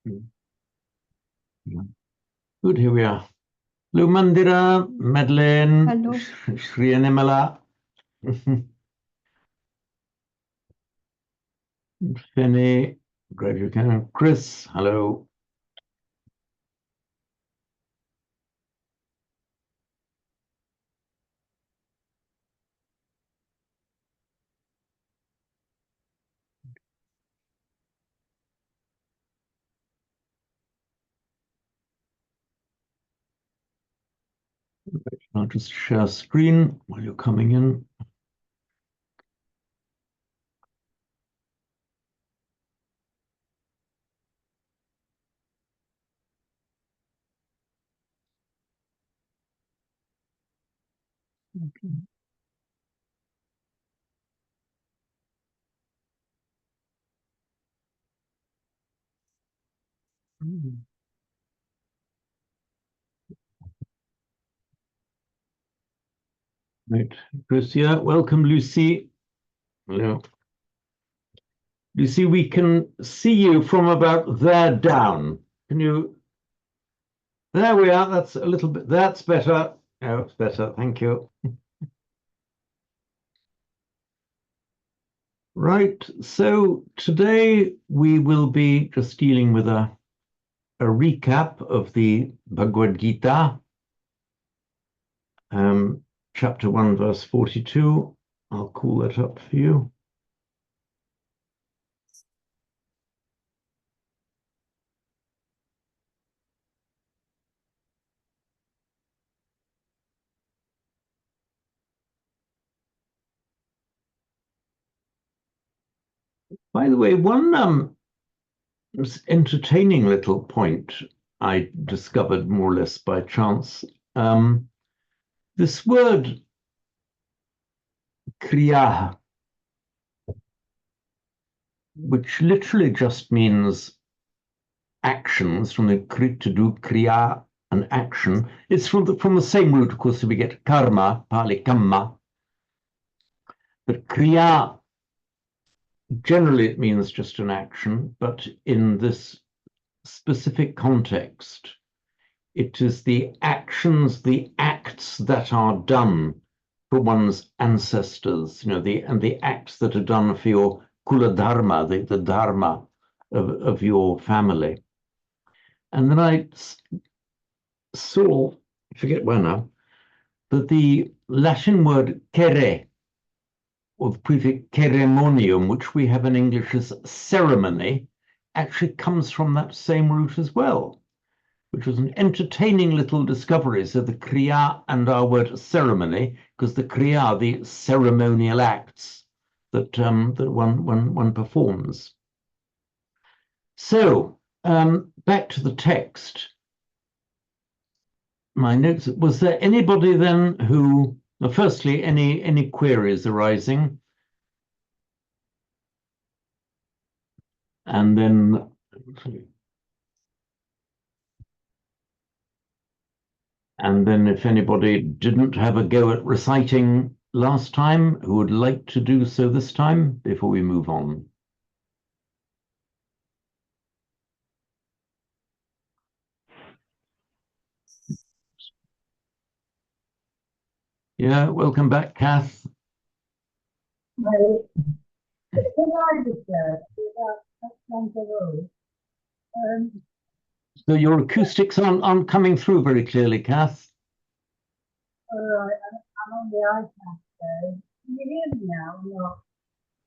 Good, here we are. Hello, Mandira, Madeleine, Hello. Shri Animala, Finny, great you can. Chris, hello. I'll just share screen while you're coming in. Okay. Right, Chris, yeah, welcome, Lucy. Hello. Lucy, we can see you from about there down. Can you? There we are. That's a little bit. That's better. Oh, it's better. Thank you. Right. So today we will be just dealing with a recap of the Bhagavad Gita, chapter 1, verse 42. I'll call that up for you. By the way, one entertaining little point I discovered more or less by chance. This word kriya, which literally just means actions, from the to do kriya, an action. It's from the same root, of course, we get karma, Pali kamma. But kriya, generally it means just an action, but in this specific context, it is the actions, the acts that are done for one's ancestors, and the acts that are done for your kula dharma, the dharma of your family. And then I saw, I forget where now, that the Latin word cere, or the prefix ceremonium, which we have in English as ceremony, actually comes from that same root as well, which was an entertaining little discovery. So the kriya and our word ceremony, because the kriya, the ceremonial acts that one performs. So back to the text. My notes. Was there anybody then who, well, firstly, any queries arising, and then if anybody didn't have a go at reciting last time, who would like to do so this time before we move on? Yeah, welcome back, Kath. So your acoustics aren't coming through very clearly, Kath. All right, I'm on the iPad, so can you hear me now or not?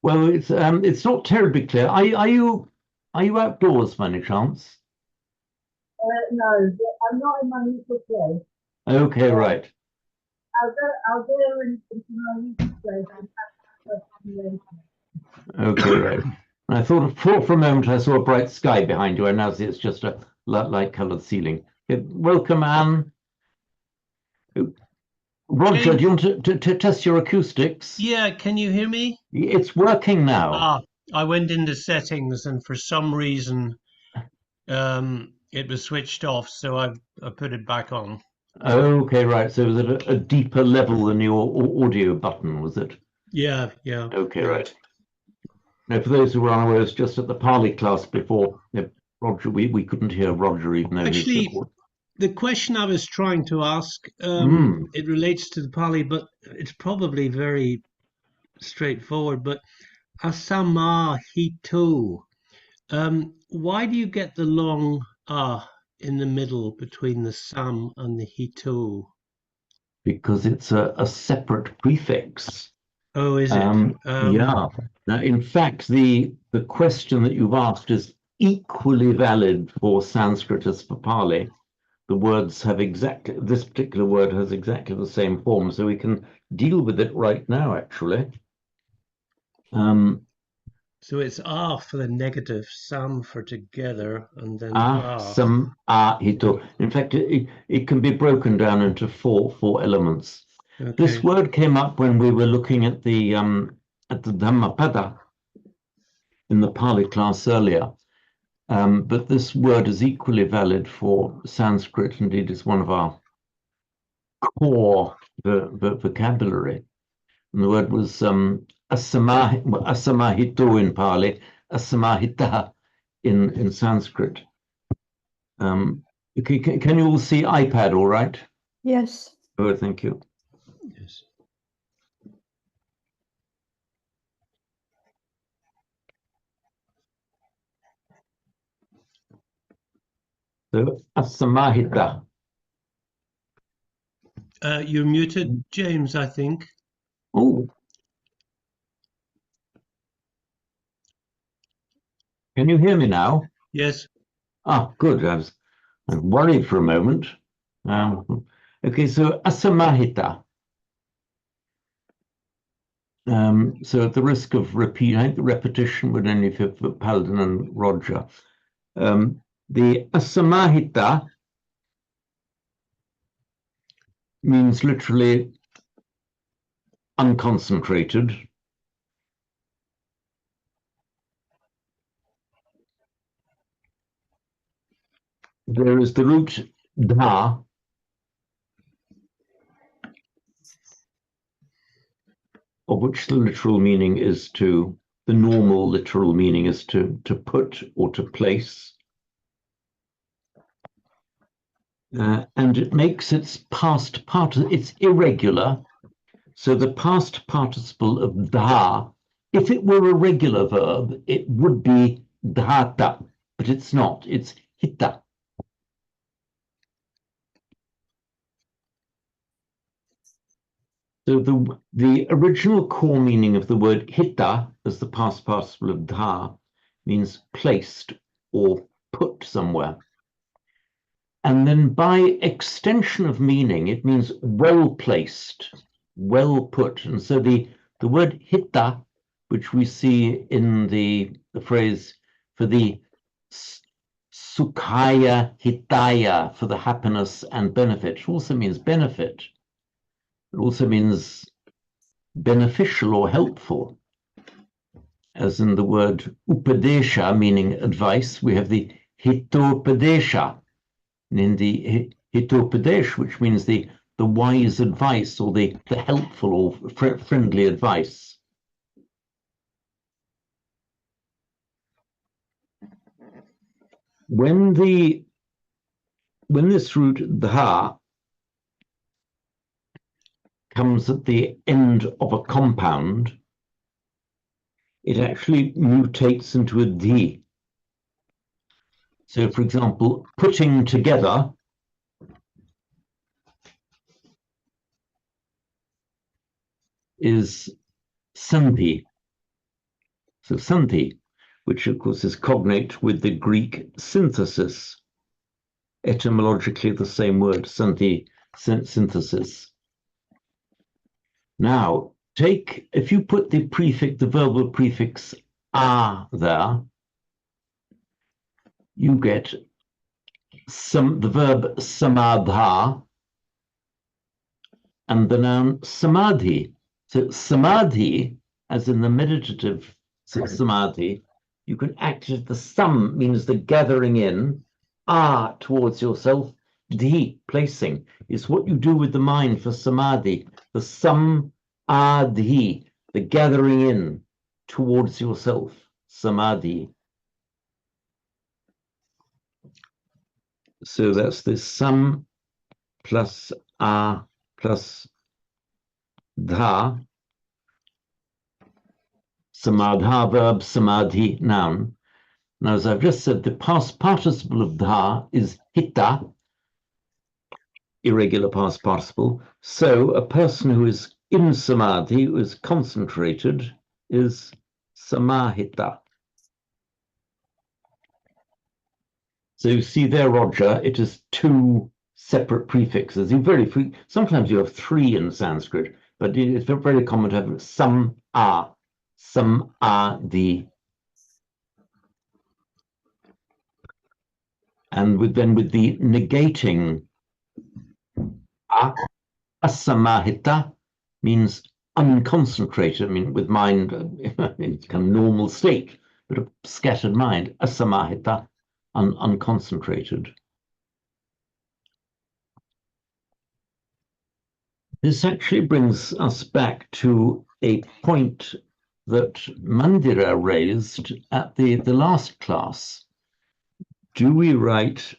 Well, it's not terribly clear. Are you outdoors by any chance? No, I'm not in my usual place. Okay, right. I'll go into my usual place and have later. Okay, right. I thought for a moment I saw a bright sky behind you, and now see it's just a light-colored ceiling. Welcome, Anne. Roger, do you want to test your acoustics? Yeah, can you hear me? It's working now. I went into settings and for some reason it was switched off, so I put it back on. Okay, right. So was it a deeper level than your audio button, was it? Yeah. Okay, right. Now, for those who are unaware, it's just at the Pali class before, Roger, we couldn't hear Roger even though he Actually, said what. the question I was trying to ask, it relates to the Pali, but it's probably very straightforward. But asamahito, why do you get the long in the middle between the sam and the hito? Because it's a separate prefix. Oh, is it? Yeah. Now, in fact, the question that you've asked is equally valid for Sanskrit as for Pali. The words have exactly, this particular word has exactly the same form, so we can deal with it right now, actually. So it's for the negative, sam for together, and then Some hito. In fact, it can be broken down into four elements. Okay. This word came up when we were looking at the Dhammapada in the Pali class earlier. But this word is equally valid for Sanskrit. Indeed, it's one of our core vocabulary. And the word was asamahito in Pali, asamahita in Sanskrit. Can you all see iPad all right? Yes. Oh, thank you. Yes. So asamahita. You're muted, James, I think. Oh. Can you hear me now? Yes. Good. I was worried for a moment. Okay, so asamahita. So at the risk of repeat, I think the repetition would only fit for Paladin and Roger. The asamahita means literally unconcentrated. There is the root da, of which the literal meaning is to, the normal literal meaning is to put or to place. And it makes its past participle, it's irregular. So the past participle of dha, if it were a regular verb, it would be dhata, but it's not, it's hita. So the original core meaning of the word hita as the past participle of dha means placed or put somewhere. And then by extension of meaning, it means well placed, well put. And so the word hita, which we see in the phrase for the sukhaya hitaya, for the happiness and benefit, also means benefit. It also means beneficial or helpful. As in the word upadesha, meaning advice, we have the hitopadesha. And in the hitopadesh, which means the wise advice or the helpful or friendly advice. When this root dha comes at the end of a compound, it actually mutates into a di. So, for example, putting together is santi. So santi, which of course is cognate with the Greek synthesis. Etymologically the same word, santi, synthesis. Now, if you put the verbal prefix a there, you get the verb samadha and the noun samadhi. So samadhi, as in the meditative samadhi, you can activate the sam means the gathering in, towards yourself, dhi, placing, is what you do with the mind for samadhi, the samadhi, the gathering in towards yourself, samadhi. So that's the sam plus a plus dha, samadha verb, samadhi noun. Now, as I've just said, the past participle of dha is hita, irregular past participle. So a person who is in samadhi, who is concentrated, is samahita. So you see there, Roger, it is two separate prefixes. Sometimes you have three in Sanskrit, but it's very common to have some the. And with the negating asamahita means unconcentrated, I mean, with mind in kind of normal state, but a scattered mind, asamahita, unconcentrated. This actually brings us back to a point that Mandira raised at the last class. Do we write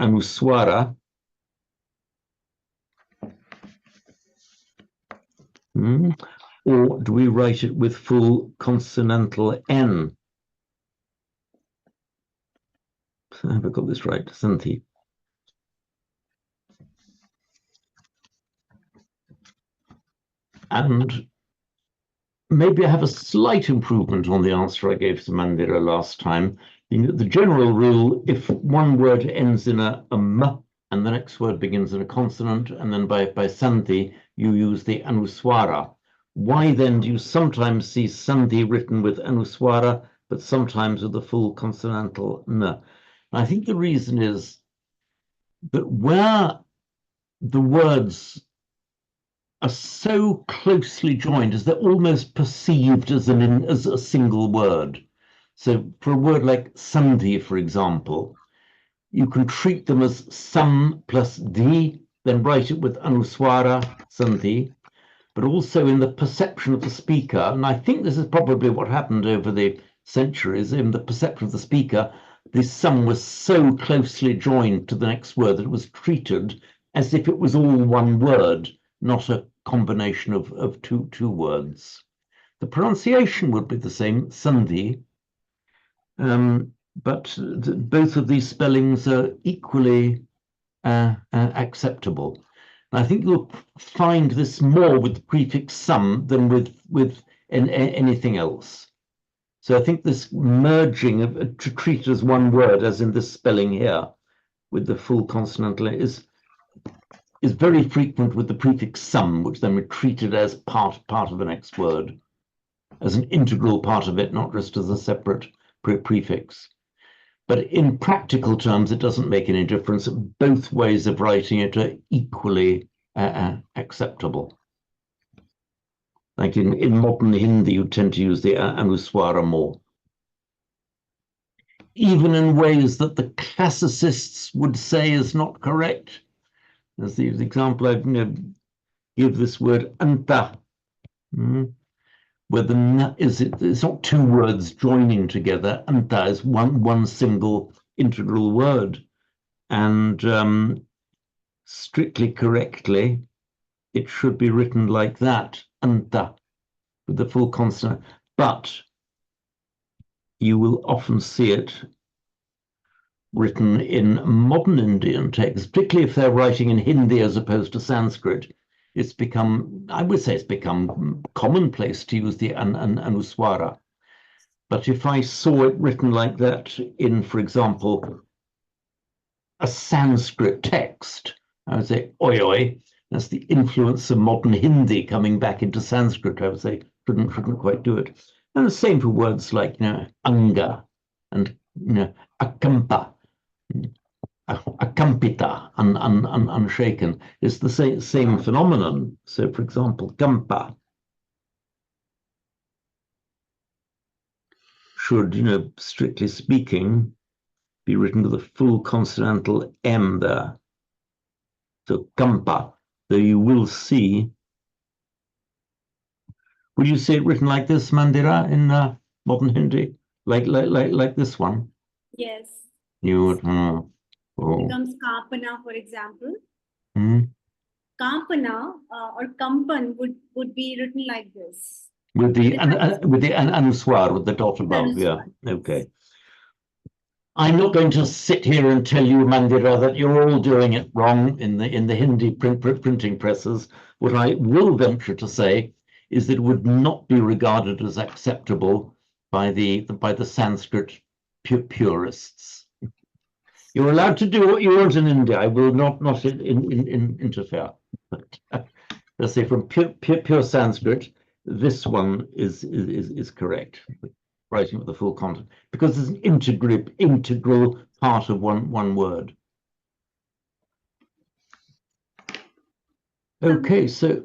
anuswara or do we write it with full consonantal N? Have I got this right? Santi. And maybe I have a slight improvement on the answer I gave to Mandira last time. The general rule, if one word ends in a m and the next word begins in a consonant, and then by Santi, you use the anuswara. Why then do you sometimes see Santi written with anuswara, but sometimes with the full consonantal n? I think the reason is that where the words are so closely joined as they're almost perceived as a single word. So for a word like Sandhi, for example, you can treat them as sam plus di, then write it with anuswara, Sandhi, but also in the perception of the speaker, and I think this is probably what happened over the centuries, in the perception of the speaker, the sam was so closely joined to the next word that it was treated as if it was all one word, not a combination of two words. The pronunciation would be the same, Sandhi, but both of these spellings are equally acceptable. And I think you'll find this more with the prefix some than with anything else. So I think this merging to treat it as one word, as in this spelling here, with the full consonantal is very frequent with the prefix some, which then we treated as part of the next word, as an integral part of it, not just as a separate prefix. But in practical terms, it doesn't make any difference. Both ways of writing it are equally acceptable. Like in modern Hindi, you tend to use the anuswara more. Even in ways that the classicists would say is not correct. As the example I give this word anta, where the it's not two words joining together. Anta is one single integral word, and strictly correctly, it should be written like that, anta, with the full consonant. But you will often see it written in modern Indian texts, particularly if they're writing in Hindi as opposed to Sanskrit. It's become, I would say it's become commonplace to use the anuswara. But if I saw it written like that in, for example, a Sanskrit text, I would say, oi oi, that's the influence of modern Hindi coming back into Sanskrit, I would say, couldn't quite do it. And the same for words like, anga and, akampa, akampita, unshaken. It's the same phenomenon. So, for example, kampa should, strictly speaking, be written with a full consonantal M there. So kampa, So you will see. Would you see it written like this, Mandira, in modern Hindi, like this one? Yes. You would. Oh. Becomes Kampana, for example. Hmm. Kampana or Kampan would be written like this. With the anuswar, with the dot above, yeah. Okay. I'm not going to sit here and tell you, Mandira, that you're all doing it wrong in the Hindi printing presses. What I will venture to say is that it would not be regarded as acceptable by the Sanskrit purists. You're allowed to do what you want in India. I will not interfere. But let's say from pure Sanskrit, this one is correct. Writing with the full content, because it's an integral part of one word. Okay, so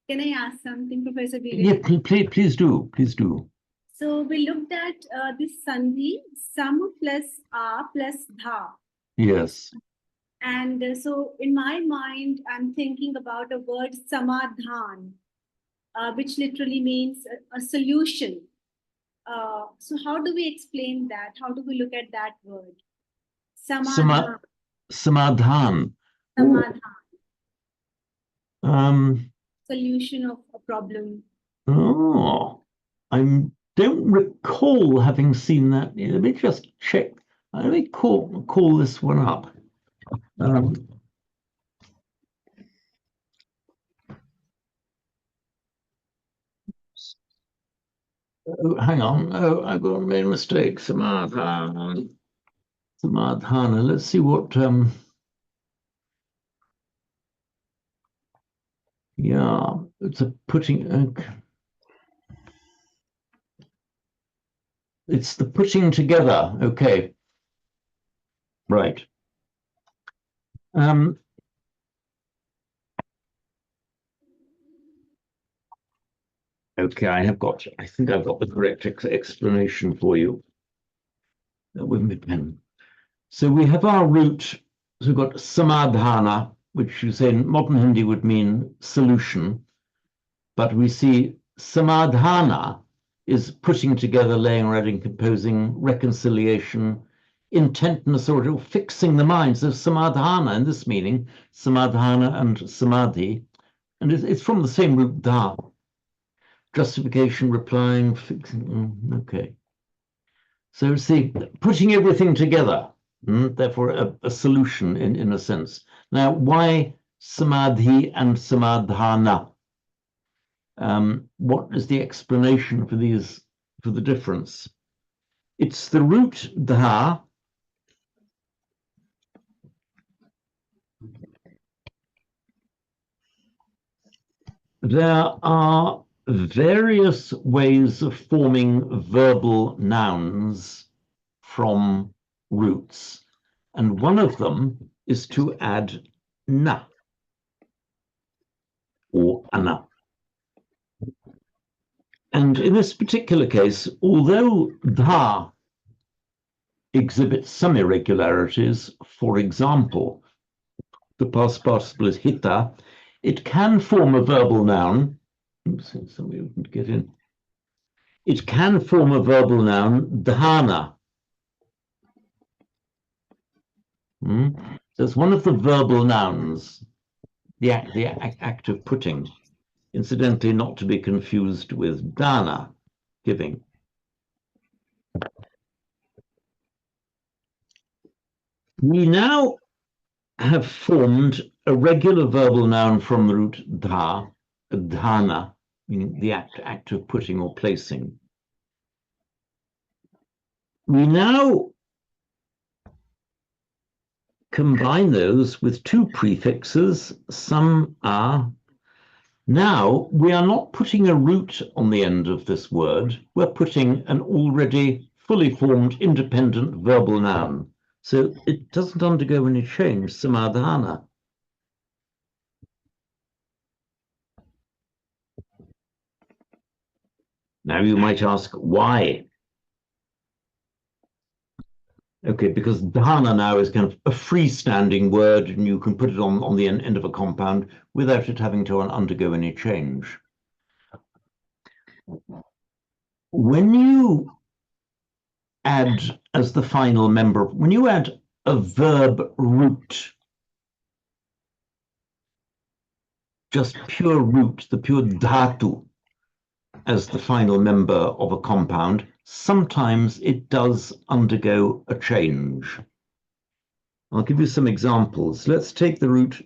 can I ask something, Professor Vivek? Yeah, please do. So we looked at this sandhi, sam plus a plus dha. Yes. And so in my mind, I'm thinking about a word samadhan, which literally means a solution. So how do we explain that? How do we look at that word? Samadhan. Samadhan. Solution of a problem. Oh, I don't recall having seen that. Let me just check. Let me call this one up. Oh, hang on. Oh, I've made a mistake. Samadhana. Let's see what. Yeah, it's a putting. It's the putting together. Okay. Right. Okay, I think I've got the correct explanation for you. With my pen. So we have our root, so we've got samadhana, which you say in modern Hindi would mean solution, but we see samadhana is putting together, laying, writing, composing, reconciliation, intentness, or fixing the mind. So samadhana in this meaning, samadhana and samadhi, and it's from the same root dha. Justification, replying, fixing. Okay. So see, putting everything together, therefore a solution in a sense. Now, why samadhi and samadhana? What is the explanation for the difference? It's the root dha. There are various ways of forming verbal nouns from roots, and one of them is to add na or ana. And in this particular case, although dha exhibits some irregularities, for example, the past participle is hita, it can form a verbal noun. Oops, somebody wouldn't get in. It can form a verbal noun, dhana. So it's one of the verbal nouns, the act of putting. Incidentally, not to be confused with dana, giving. We now have formed a regular verbal noun from the root dha, dhana, meaning the act of putting or placing. We now combine those with two prefixes, some are. Now we are not putting a root on the end of this word, we're putting an already fully formed independent verbal noun. So it doesn't undergo any change, samadhana. Now you might ask, why? Okay, because dana now is kind of a freestanding word, and you can put it on the end of a compound without it having to undergo any change. When you add as the final member, when you add a verb root, just pure root, the pure dhatu, as the final member of a compound, sometimes it does undergo a change. I'll give you some examples. Let's take the root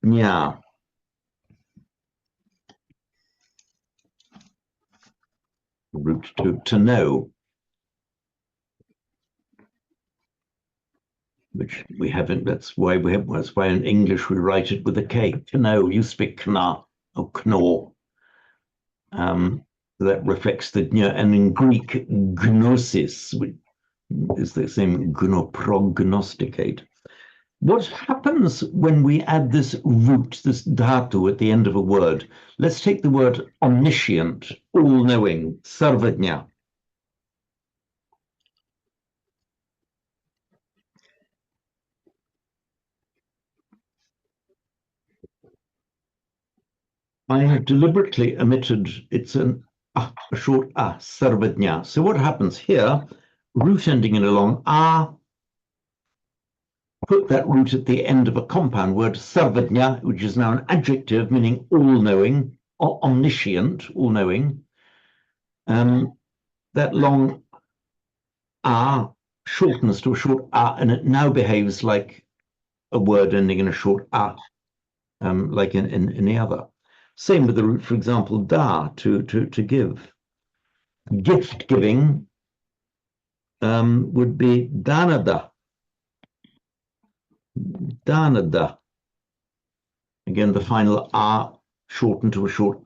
nya. Root to know, which we haven't. That's why in English we write it with a K. To know. You speak kna or knor. That reflects the nya, and in Greek gnosis, which is the same gnoprognosticate. What happens when we add this root, this dhatu, at the end of a word? Let's take the word omniscient, all-knowing, sarvajna. I have deliberately omitted, it's a short sarvajna. So what happens here, root ending in a long put that root at the end of a compound word, sarvajna, which is now an adjective meaning all-knowing, omniscient, all-knowing. That long shortens to a short and it now behaves like a word ending in a short like in the other. Same with the root, for example, da, to give. Gift giving would be danada. Danada. Again, the final shortened to a short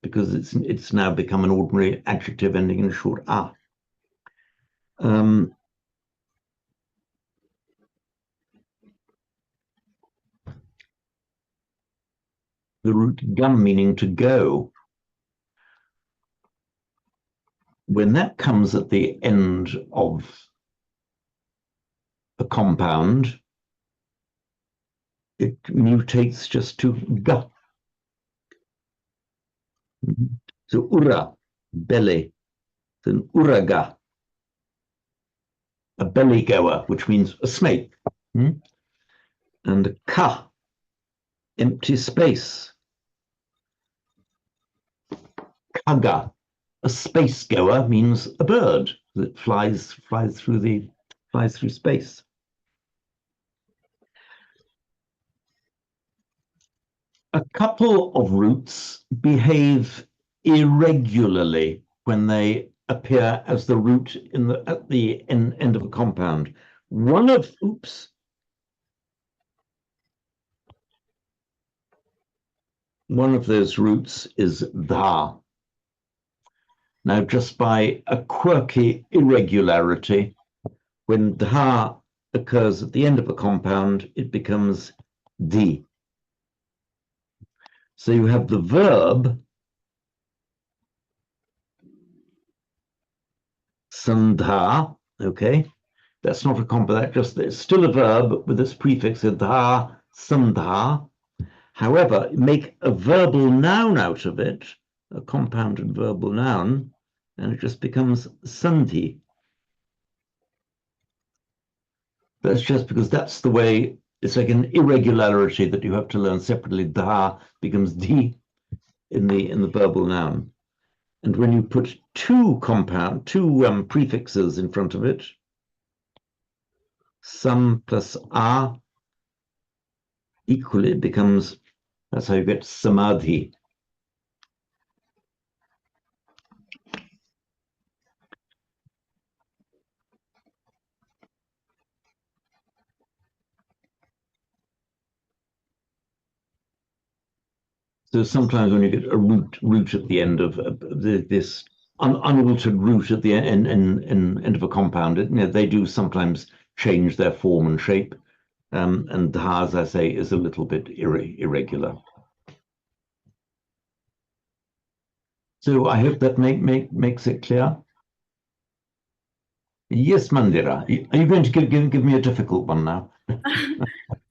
because it's now become an ordinary adjective ending in a short the root gum meaning to go. When that comes at the end of a compound, it mutates just to ga. So ura, belly, then uraga, a belly goer, which means a snake. And ka, empty space. Kaga, a space goer, means a bird that flies through space. A couple of roots behave irregularly when they appear as the root at the end of a compound. One of those roots is dha. Now, just by a quirky irregularity, when dha occurs at the end of a compound, it becomes di. So you have the verb sandha, okay? That's not a compound, it's still a verb with this prefix dha, sandha. However, make a verbal noun out of it, a compounded verbal noun, and it just becomes sandhi. That's just because that's the way, it's like an irregularity that you have to learn separately. Dha becomes di in the verbal noun. And when you put two prefixes in front of it, sam plus a, equally it becomes, that's how you get samadhi. So sometimes when you get a root at the end of this unaltered root at the end of a compound, they do sometimes change their form and shape. And dha, as I say, is a little bit irregular. So I hope that makes it clear. Yes, Mandira. Are you going to give me a difficult one now?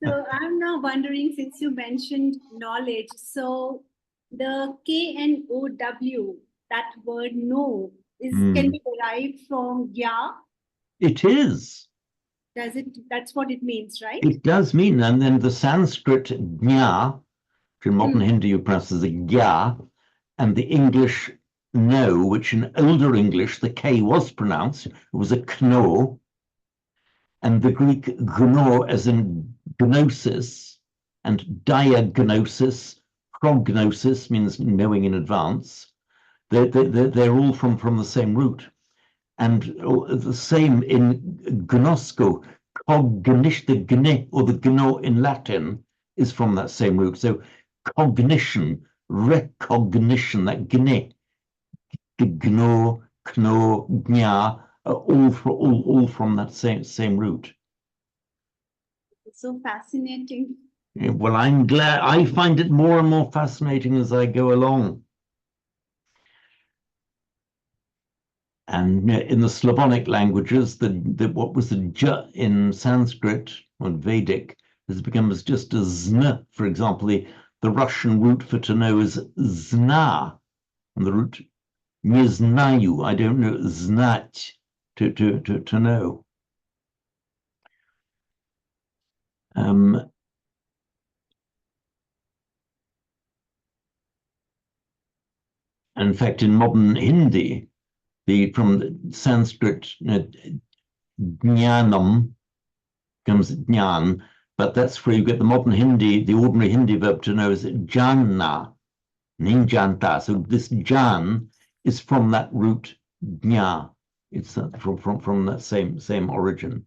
So I'm now wondering, since you mentioned knowledge, so the KNOW, that word know, can be derived from gya. It is. Does it? That's what it means, right? It does mean, and then the Sanskrit jna, which in modern Hindi you pronounce as a gya, and the English no, which in older English the K was pronounced, it was a kno, and the Greek gno as in gnosis, and diagnosis, prognosis means knowing in advance. They're all from the same root. And the same in gnosco, cognition, the gne or the gno in Latin is from that same root. So cognition, recognition, that gne, gno, kno, gna, all from that same root. It's so fascinating. Well, I'm glad. I find it more and more fascinating as I go along. And in the Slavonic languages, what was the j in Sanskrit or Vedic has become as just a zn. For example, the Russian root for to know is zna, and the root miznаю. I don't know znat to know. In fact, in modern Hindi, from Sanskrit jnanam comes jnan, but that's where you get the modern Hindi, the ordinary Hindi verb to know is janna, ninjanta. So this jan is from that root jna. It's from that same origin.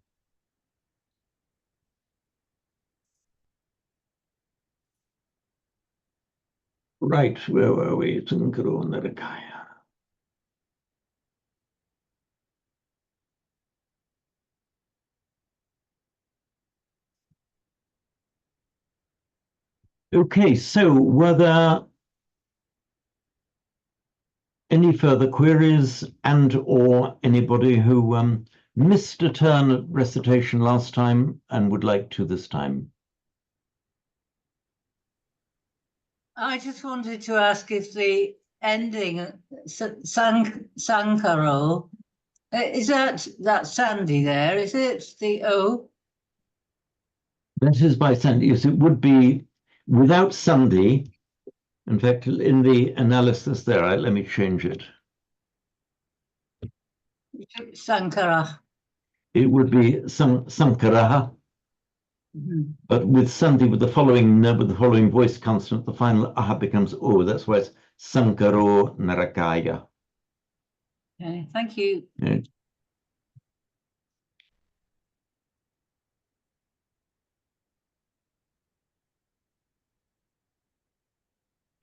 Right, where were we? Tunkaro Narakaya. Okay, so were there any further queries and or anybody who missed a turn at recitation last time and would like to this time? I just wanted to ask if the ending, Sankaro, is that Sandy there? Is it the O? That is by Sandy. Yes, it would be without Sandy. In fact, in the analysis there, let me change it. Sankara. It would be Sankaraha, but with Sandy, with the following voice consonant, the final aha becomes O. That's why it's Sankaro Narakaya. Okay, thank you. Yeah.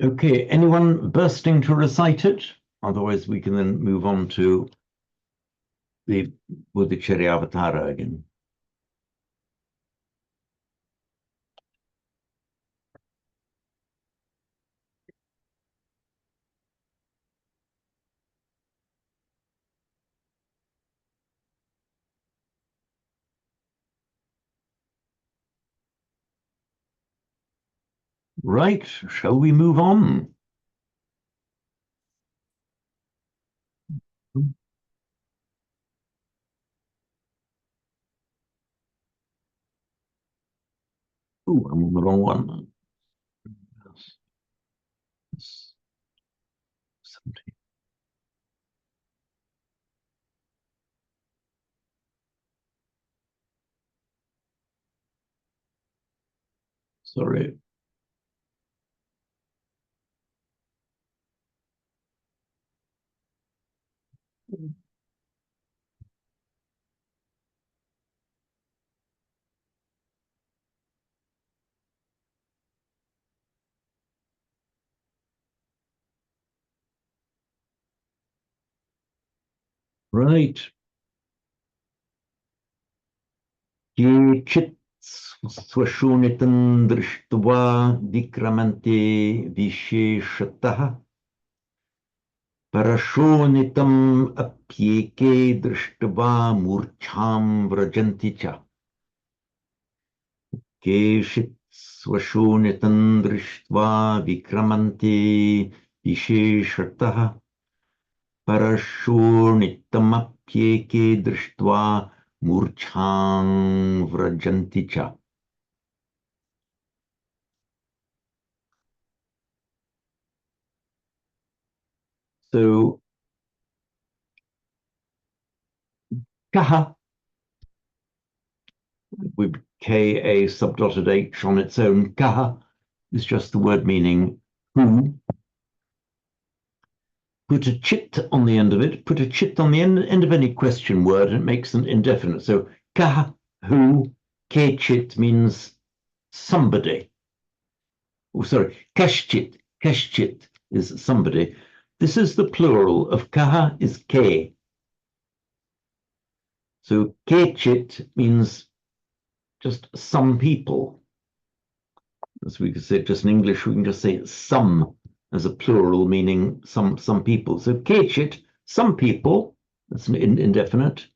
Okay, anyone bursting to recite it? Otherwise, we can then move on to the Buddhicharya Avatara again. Right, shall we move on? Oh, I'm on the wrong one. Sorry. Right. Ye chit swashunitam drishtva vikramante visheshataha Parashonitam apyeke drishtva murcham vrajanti cha. Keshit swashonitam drishtva vikramanti visheshatah. Parashonitam apyeke drishtva murcham vrajanti cha. So, kaha, with K-A subdotted H on its own, kaha is just the word meaning who. Put a chit on the end of it, put a chit on the end of any question word, and it makes them indefinite. So, kaha, who, ke-chit means somebody. Oh, sorry, kashchit, kashchit is somebody. This is the plural of kaha is ke. So, ke-chit means just some people. As we could say just in English, we can just say some as a plural, meaning some people. So kechit, some people, that's an indefinite.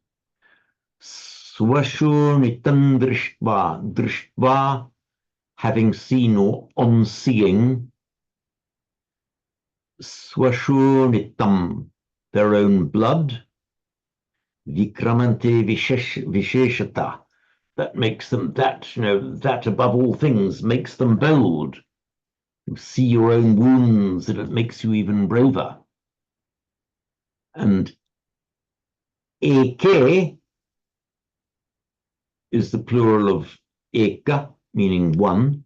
Swashunitam drishtva, drishtva, having seen or on seeing. Swashunitam, their own blood. Vikramante visheshata, that makes them, that, you know, that above all things makes them bold. You see your own wounds, and it makes you even braver. And eke is the plural of eka, meaning one.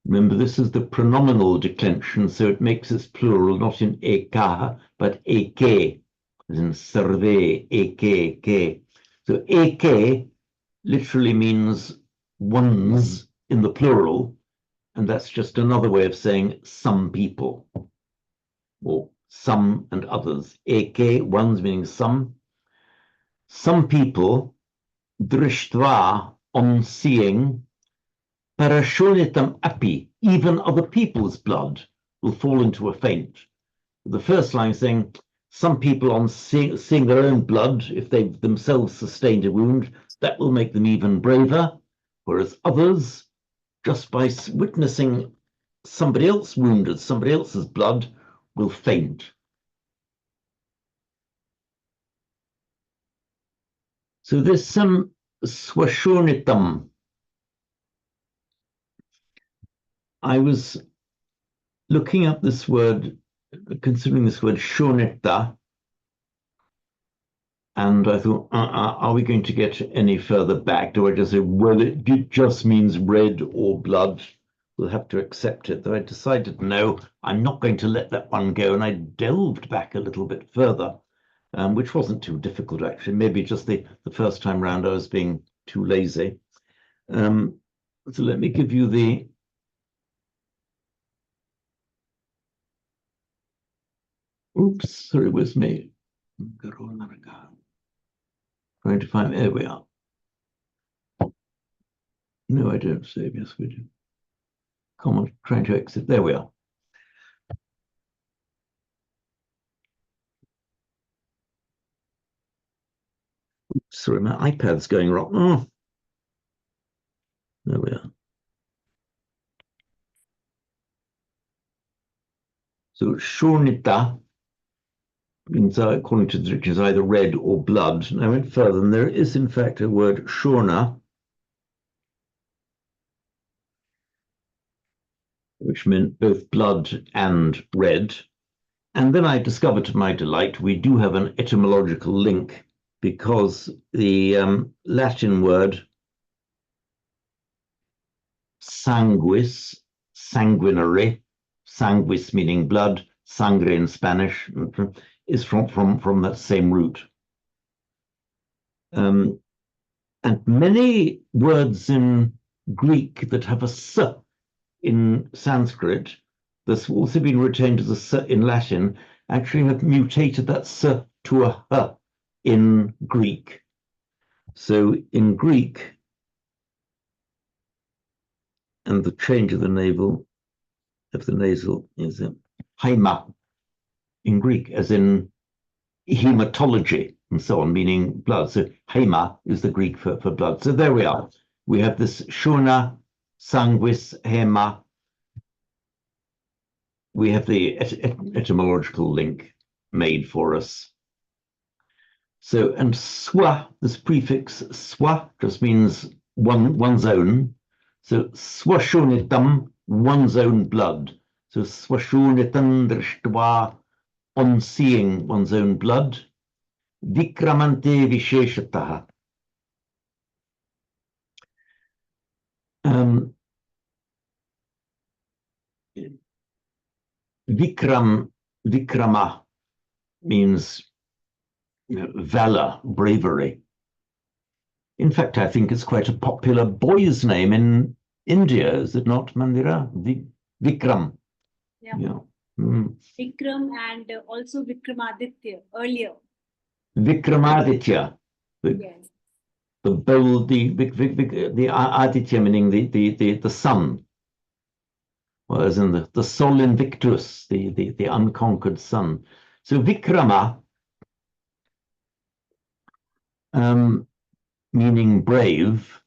Remember, this is the pronominal declension, so it makes its plural not in eka, but eke, as in serve, eke, ke. So eke literally means ones in the plural, and that's just another way of saying some people, or some and others. Eke, ones meaning some. Some people, drishtva, on seeing, parashonitam api, even other people's blood will fall into a faint. The first line saying, some people on seeing their own blood, if they've themselves sustained a wound, that will make them even braver, whereas others, just by witnessing somebody else wounded, somebody else's blood, will faint. So there's some swashonitam. I was looking up this word, considering this word shonetta, and I thought, are we going to get any further back? Do I just say, well, it just means red or blood? We'll have to accept it. Though I decided, no, I'm not going to let that one go. And I delved back a little bit further, which wasn't too difficult, actually. Maybe just the first time round I was being too lazy. So let me give you the... Oops, sorry, it was me. Trying to find, there we are. No, I don't save, yes we do. Come on, trying to exit, there we are. Oops, sorry, my iPad's going wrong. Oh. There we are. So shonita means, according to the dictionary, either red or blood. And I went further, and there is in fact a word shona, which meant both blood and red. And then I discovered, to my delight, we do have an etymological link, because the Latin word sanguis, sanguinary, sanguis meaning blood, sangre in Spanish, is from that same root. And many words in Greek that have a s in Sanskrit, that's also been retained as a s in Latin, actually have mutated that s to a h in Greek. So in Greek, and the change of the nasal is haima. in Greek, as in hematology and so on, meaning blood. So hema is the Greek for blood. So there we are. We have this shona, sanguis, hema. We have the etymological link made for us. So, and swa, this prefix swa just means one's own. So swashonitam, one's own blood. So swashonitam drishtva, on seeing one's own blood. Vikramante visheshataha. Vikrama means, you know, valor, bravery. In fact, I think it's quite a popular boy's name in India, is it not, Mandira? Vikram. Yeah. Vikram and also Vikramaditya earlier. Vikramaditya. Yes. The bold, the Aditya meaning the sun. Whereas in the Sol Invictus, the unconquered sun. So Vikrama, meaning brave,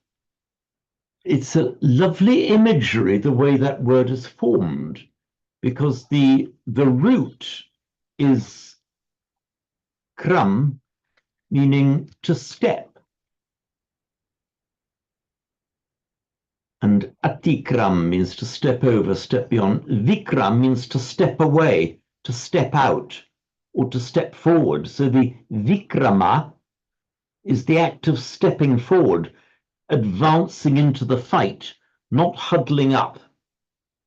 it's a lovely imagery, the way that word is formed, because the root is kram, meaning to step. And atikram means to step over, step beyond. Vikram means to step away, to step out, or to step forward. So the vikrama is the act of stepping forward, advancing into the fight, not huddling up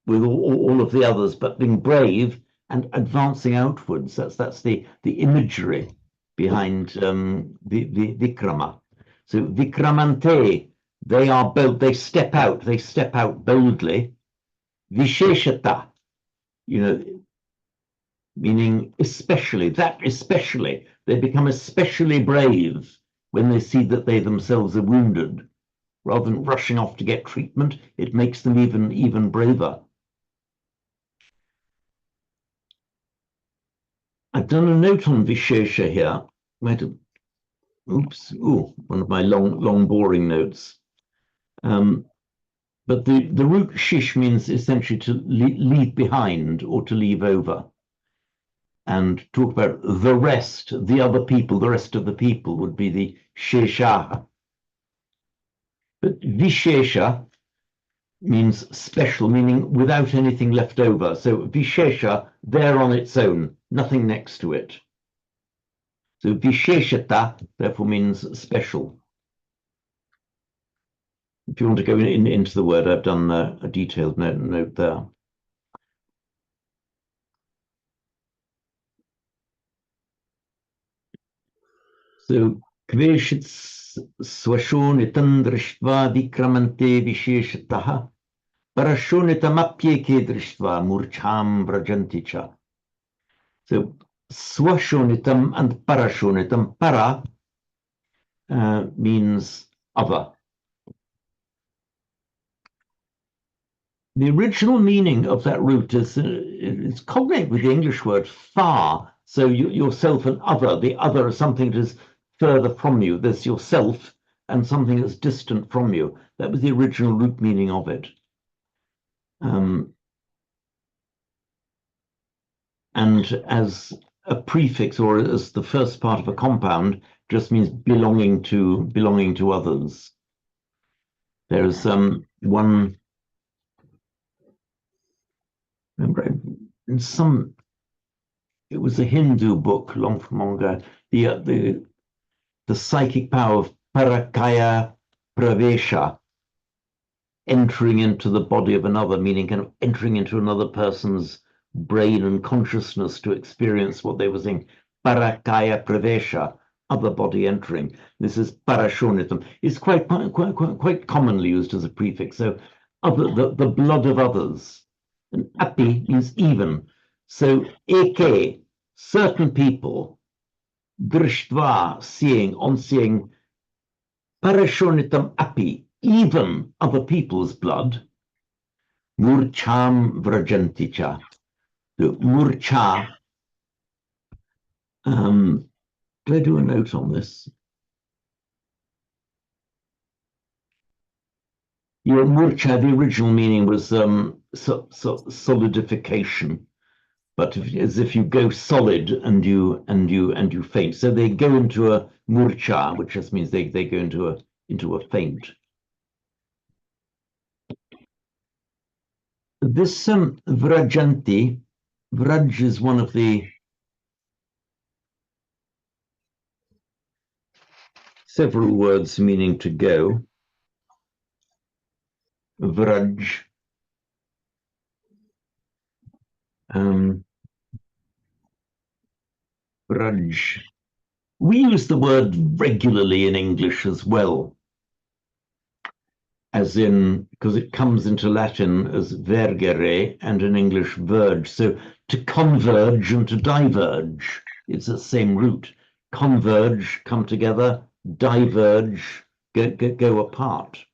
with all of the others, but being brave and advancing outwards. That's the imagery behind the vikrama. So vikramante, they are bold, they step out boldly. Visheshata, you know, meaning especially, they become especially brave when they see that they themselves are wounded. Rather than rushing off to get treatment, it makes them even braver. I've done a note on Vishesha here. One of my long boring notes. But the root shish means essentially to leave behind or to leave over. And talk about the rest, the other people, the rest of the people would be the shesha. But vishesha means special, meaning without anything left over. So vishesha, there on its own, nothing next to it. So visheshata, therefore, means special. If you want to go into the word, I've done a detailed note there. So kveshit swashonitam drishtva vikramante visheshataha parashonitam apyeke drishtva murcham vrajanticha. So swashonitam and parashonitam. Para means other. The original meaning of that root is it's cognate with the English word far. So yourself and other. The other is something that is further from you. There's yourself and something that's distant from you. That was the original root meaning of it. And as a prefix or as the first part of a compound just means belonging to others. There's one. Remember, it was a Hindu book long ago. The psychic power of parakaya pravesha, entering into the body of another, meaning kind of entering into another person's brain and consciousness to experience what they were saying. Parakaya pravesha, other body entering. This is parashonitam. It's quite commonly used as a prefix. So the blood of others. And api means even. So eke, certain people, drishtva, seeing, on seeing, parashonitam api, even other people's blood, murcham vrajanticha. The murcha Did I do a note on this? Your murcha, the original meaning was solidification, but as if you go solid and you faint. So they go into a murcha, which just means they go into a faint. This vrajanti, vraj is one of the several words meaning to go. Vraj. Vraj. We use the word regularly in English as well, as in, because it comes into Latin as vergere and in English verge. So to converge and to diverge, it's the same root. Converge, come together, diverge, go apart.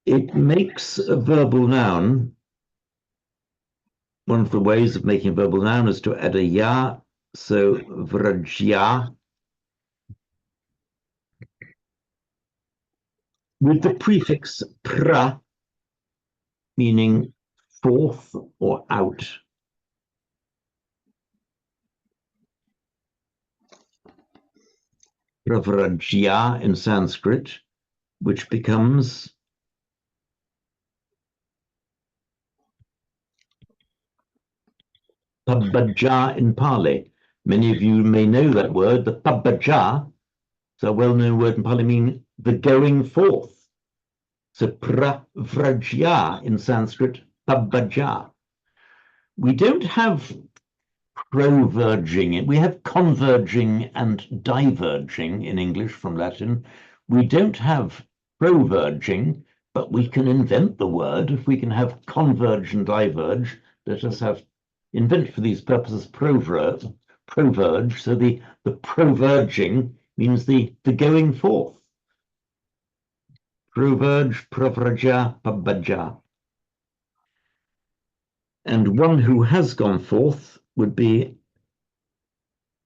It makes a verbal noun. One of the ways of making a verbal noun is to add a ya, so vrajya. With the prefix pra, meaning forth or out. Pravrajya in Sanskrit, which becomes pabbaja in Pali. Many of you may know that word. The pabbaja, it's a well-known word in Pali, meaning the going forth. So pravrajya in Sanskrit, pabbaja. We don't have proverging. We have converging and diverging in English from Latin. We don't have proverging, but we can invent the word. If we can have converge and diverge, let us invent for these purposes proverge. So the proverging means the going forth. Proverge, pravraja, pabbaja. And one who has gone forth would be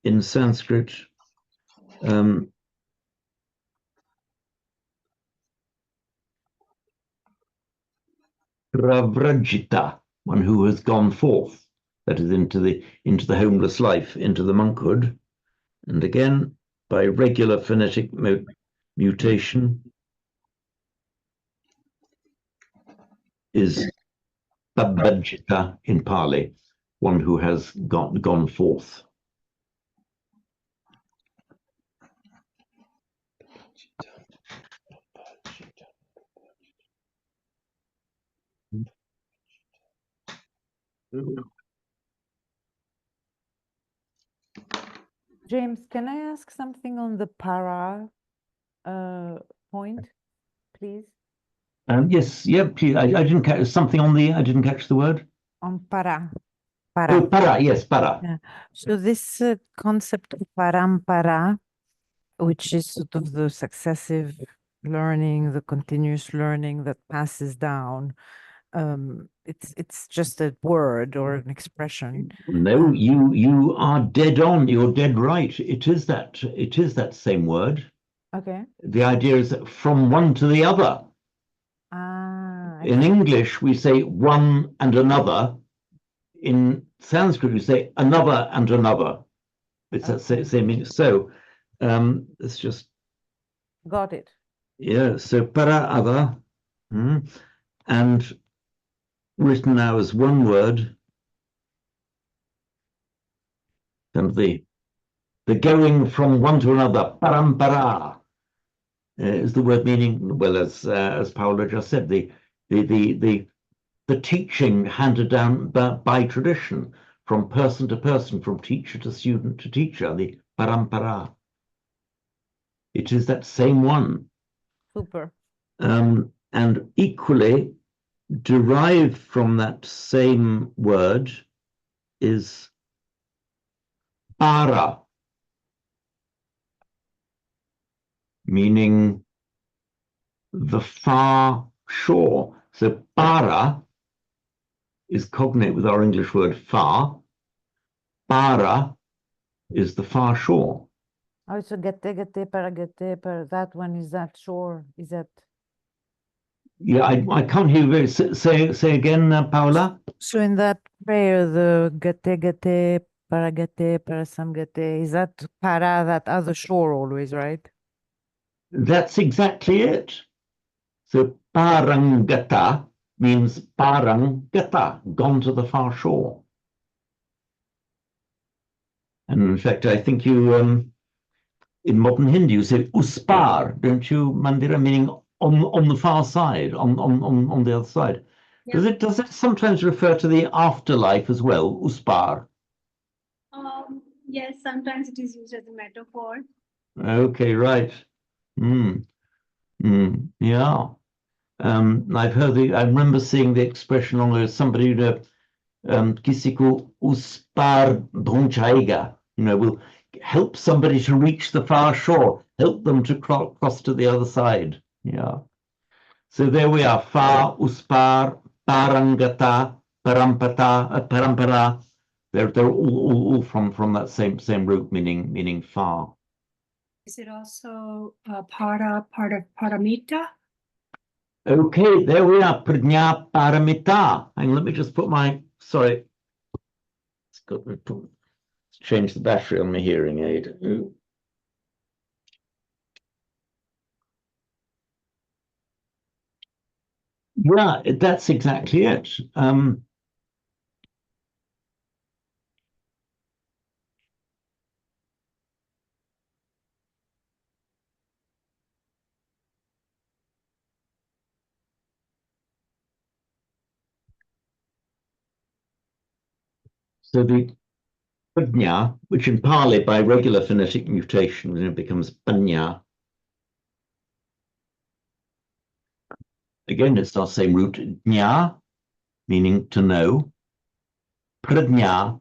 in Sanskrit, pravrajita, one who has gone forth, that is into the homeless life, into the monkhood. And again, by regular phonetic mutation, is pabbajita in Pali, one who has gone forth. James, can I ask something on the para point, please? Yes, yeah, please. I didn't catch something on the. I didn't catch the word. On para. Oh, para. Yes, para. Yeah. So this concept of parampara, which is sort of the successive learning, the continuous learning that passes down. It's just a word or an expression. No, you are dead on. You're dead right. It is that same word. Okay. The idea is that from one to the other. In English, we say one and another. In Sanskrit, we say another and another. It's that same meaning. So it's just. Got it. Yeah, so para other. And written now as one word. And the going from one to another, parampara, is the word meaning, well, as Paolo just said, the teaching handed down by tradition, from person to person, from teacher to student to teacher, the parampara. It is that same one. Super. And equally derived from that same word is para, meaning the far shore. So para is cognate with our English word far, para is the far shore. Oh, so gate, para, that one is that shore, is that? Yeah, I can't hear you very, say again, Paula. So in that prayer, the gate, para samgate, is that para, that other shore always, right? That's exactly it. So parangata means parangata, gone to the far shore. And in fact, I think you, in modern Hindi, you say uspar, don't you, Mandira, meaning on the far side, on the other side. Yeah. Does it sometimes refer to the afterlife as well, uspar? Yes, sometimes it is used as a metaphor. Okay, right. Yeah. I've heard I remember seeing the expression on somebody, kisi ko us par pahunchayega, will help somebody to reach the far shore, help them to cross to the other side. Yeah. So there we are, far, uspar, parangata, parampara. They're all from that same root, meaning far. Is it also part of paramita? Okay, there we are, pradnya paramita. Hang on, let me just put sorry. Let's change the battery on my hearing aid. Yeah, that's exactly it. So the pradnya, which in Pali by regular phonetic mutation becomes panya. Again, it's our same root, jna, meaning to know. Pradnya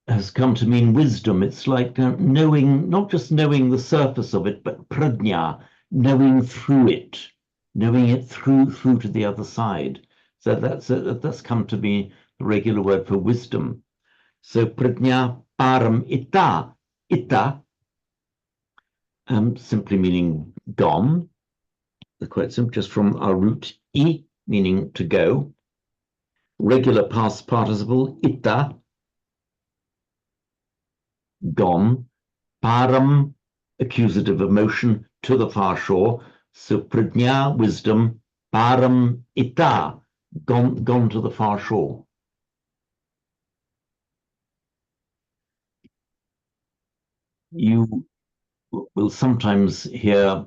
has come to mean wisdom. It's like knowing, not just knowing the surface of it, but pradnya, knowing through it through to the other side. So that's come to be the regular word for wisdom. So pradnya param ita, simply meaning gone. Quite simple, just from our root I, meaning to go. Regular past participle, ita, gone. Param, accusative of motion, to the far shore. So pradnya, wisdom. Param ita, gone to the far shore. You will sometimes hear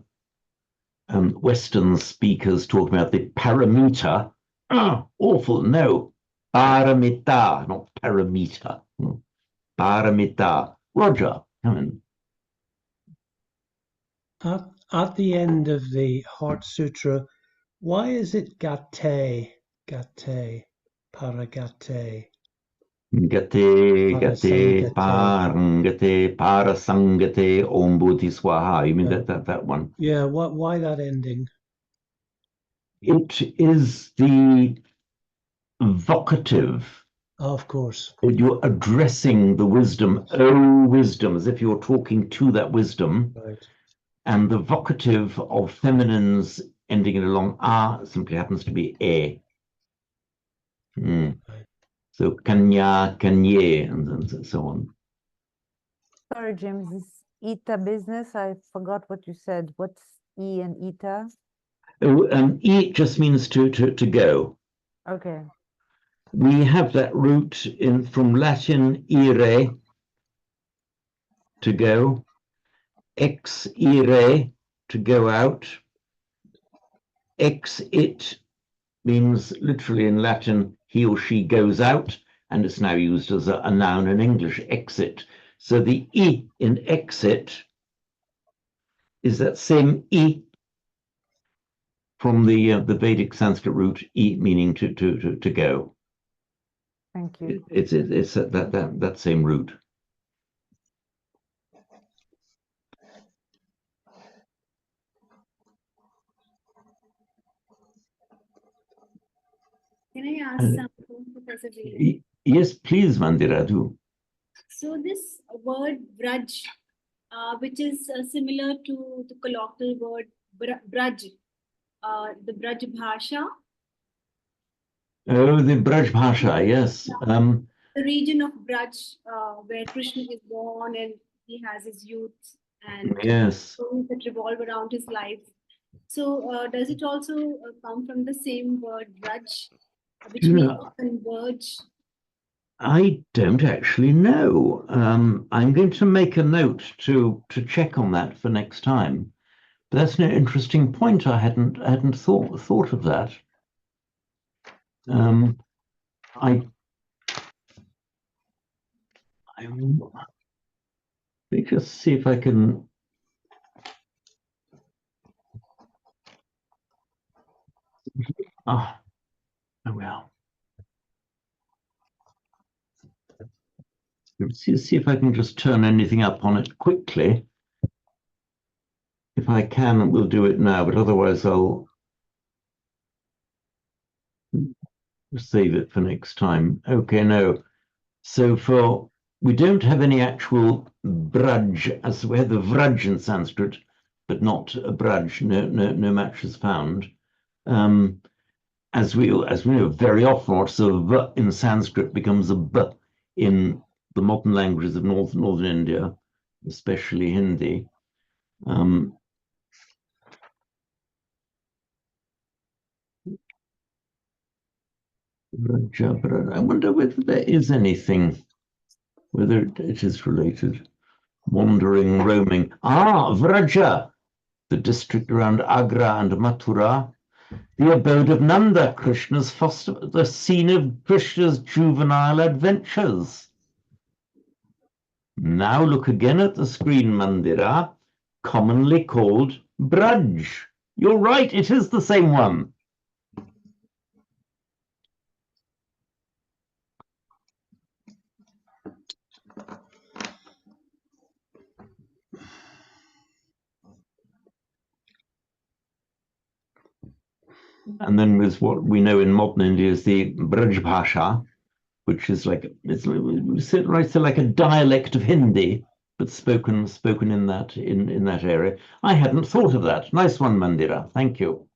Western speakers talking about the parameter. Awful, no. Paramita, not parameter. Paramita. Roger, come in. At the end of the Heart Sutra, why is it gate, paragate? Gate, parasangate, om bodhiswaha. You mean that one? Yeah, why that ending? It is the vocative. Of course. You're addressing the wisdom, oh wisdom, as if you're talking to that wisdom. Right. And the vocative of feminines ending in a long a simply happens to be e. Right. So kanya, kanye, and so on. Sorry, James, this ita business, I forgot what you said. What's e and ita? Oh, e just means to go. Okay. We have that root from Latin ire, to go, ex ire, to go out, ex it means literally in Latin he or she goes out, and it's now used as a noun in English, exit. So the I in exit is that same I from the Vedic Sanskrit root I, meaning to go. Thank you. It's that same root. Can I ask something, Professor Veer? Yes, please, Mandira, do. So this word Braj, which is similar to the colloquial word Braj, the Braj Bhasha. Oh, the Braj Bhasha, yes. The region of Braj, where Krishna is born and he has his youth and yes. stories that revolve around his life. So does it also come from the same word Braj, which means to converge? I don't actually know. I'm going to make a note to check on that for next time. But that's an interesting point. I hadn't thought of that. Let me just see if I can. Oh well. See if I can just turn anything up on it quickly. If I can, we'll do it now, but otherwise I'll save it for next time. Okay, no. So we don't have any actual braj, as we have the vraj in Sanskrit, but not a braj. No match is found. As we know, very often, what's a v in Sanskrit becomes a b in the modern languages of northern India, especially Hindi. I wonder whether there is anything, whether it is related. Wandering, roaming. Vraja, the district around Agra and Mathura, the abode of Nanda, Krishna's foster, the scene of Krishna's juvenile adventures. Now look again at the screen, Mandira, commonly called Braj. You're right, it is the same one. And then there's what we know in modern India is the Braj Bhasha, which is like like a dialect of Hindi, but spoken in that area. I hadn't thought of that. Nice one, Mandira. Thank you.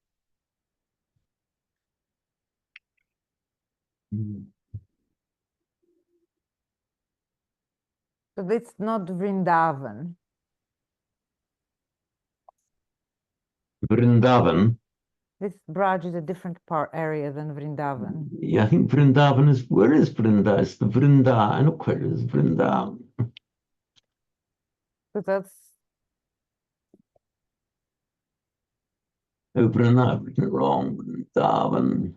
So it's not Vrindavan. Vrindavan. This Braj is a different area than Vrindavan. Yeah, I think Vrindavan is, where is Vrinda? It's the Vrinda, I know quite it is Vrinda. So that's... Oh, Vrinda, I've written it wrong, Vrindavan.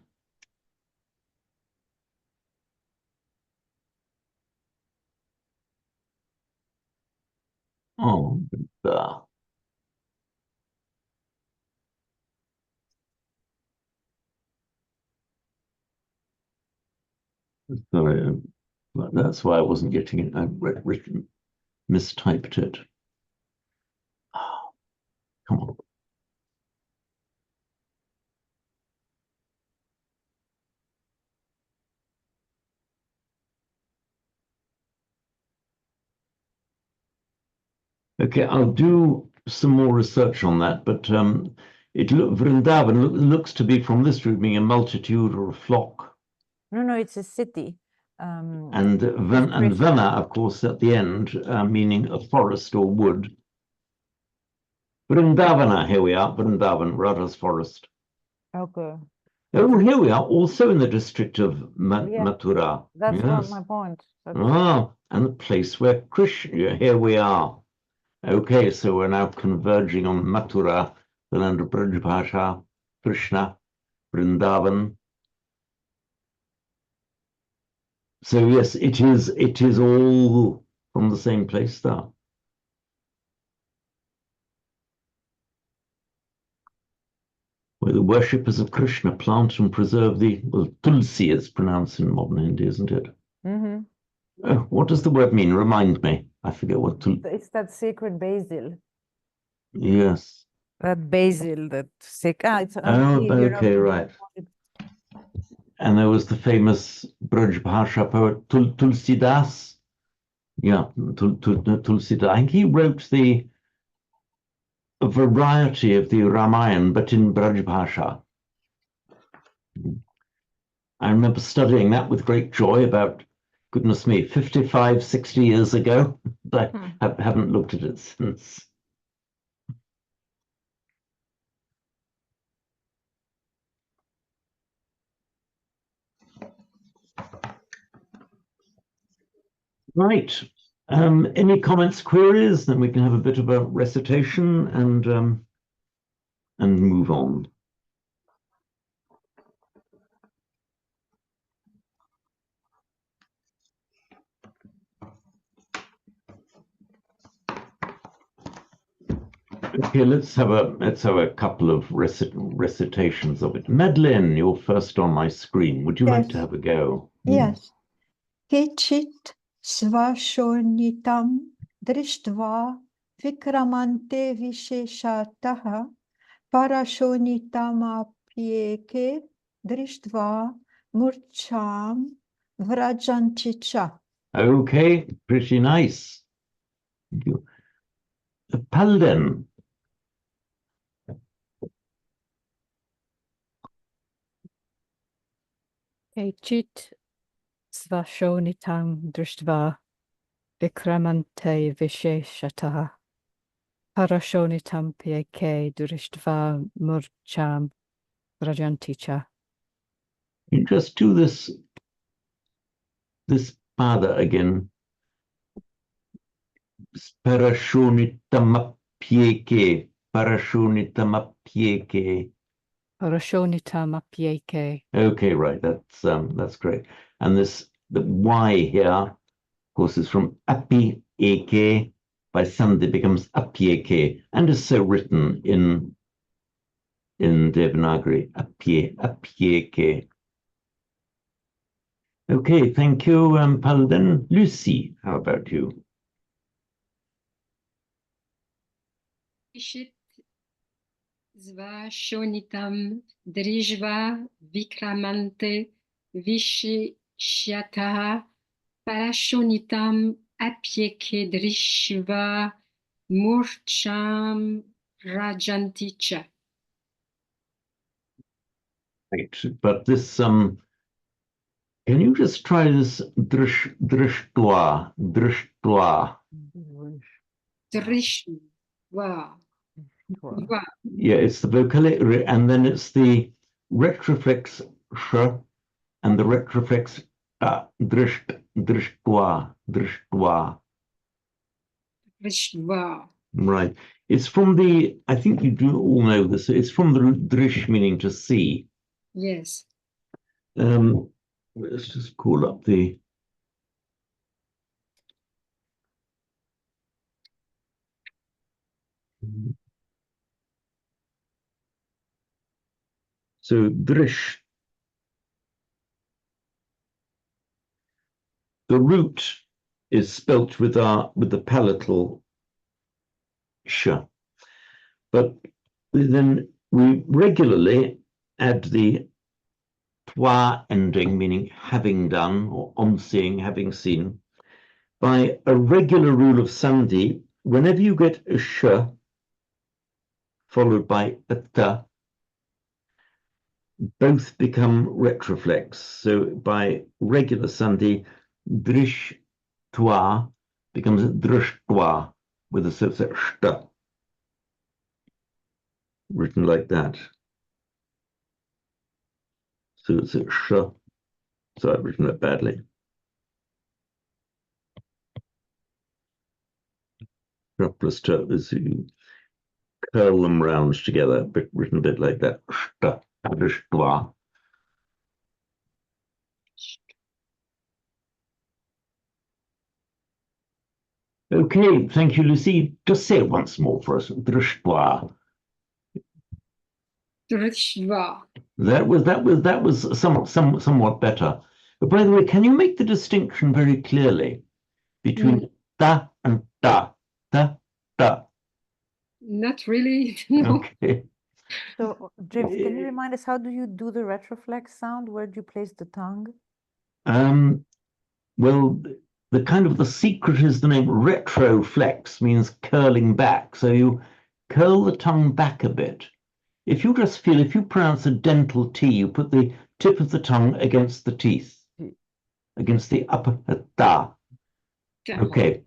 Oh, Vrinda. Sorry, that's why I wasn't getting it. I've mistyped it. Oh, come on. Okay, I'll do some more research on that, but Vrindavan looks to be from this route being a multitude or a flock. No, it's a city. And Vana, of course, at the end, meaning a forest or wood. Vrindavana, here we are, Vrindavan, Radha's forest. Okay. Oh, here we are, also in the district of Mathura. That's not my point. And the place where Krishna, here we are. Okay, so we're now converging on Mathura, the land of Braj Bhasha, Krishna, Vrindavan. So yes, it is all from the same place there. Where the worshippers of Krishna plant and preserve Tulsi is pronounced in modern Hindi, isn't it? Mm-hmm. Oh, what does the word mean? Remind me. I forget what It's that sacred basil. Yes. That basil, it's okay, right. And there was the famous Braj Bhasha poet Tulsidas, Yeah, Tulsida. I think he wrote a variety of the Ramayana, but in Braj Bhasha. I remember studying that with great joy about, goodness me, 55, 60 years ago. But I haven't looked at it since. Right. Any comments, queries? Then we can have a bit of a recitation and move on. Okay, let's have a couple of recitations of it. Madeleine, you're first on my screen. Would you like to Yes. have a go? Yes. Kechit svashonitam drishtva vikramante visheshataha parashonitamapyeke drishtva murcham vrajanticha. Okay, pretty nice. Thank you. Palden. Kechit svashonitam drishtva vikramante visheshataha parashonitam pyeke drishtva murcham rajanticha. You just do this pada again. Parashonitamapyeke. Parashonitamapyeke. Parashonitamapyeke. Okay, right. That's great. And the Y here, of course, is from api eke. By Sandhi becomes apyeke, and is so written in Devanagari. Apyeke. Okay, thank you, Palden. Lucy, how about you? Ishit Svashonitam Drijva Vikramante Vishishyataha Parashonitam Apyeke Drishva Murcham Rajanticha. Right, but this can you just try this drishtva? Drishva. Yeah, it's the vocalic, and then it's the retroflex sh and the retroflex drishtva. Right. It's from I think you do all know this. It's from the root drish, meaning to see. Yes. Let's just call up the. So drish. The root is spelt with the palatal sh, but then we regularly add the twa ending, meaning having done, or on seeing, having seen. By a regular rule of Sandhi, whenever you get a sh followed by a ta, both become retroflex. So by regular Sandhi, drish twa becomes drishtwa with a shta written like that. So it's a sh. So I've written it badly. Sh plus t is you curl them round together, but written a bit like that. Shta, drishtwa. Okay, thank you, Lucy. Just say it once more for us. Drishtwa. Drishva. That was somewhat better. But by the way, can you make the distinction very clearly between ta and ta? Ta, ta. Not really. No. Okay. So, James, can you remind us, how do you do the retroflex sound? Where do you place the tongue? Well, the kind of the secret is the name retroflex, means curling back. So you curl the tongue back a bit. If you just feel, if you pronounce a dental T, you put the tip of the tongue against the teeth, against the upper ta. Okay.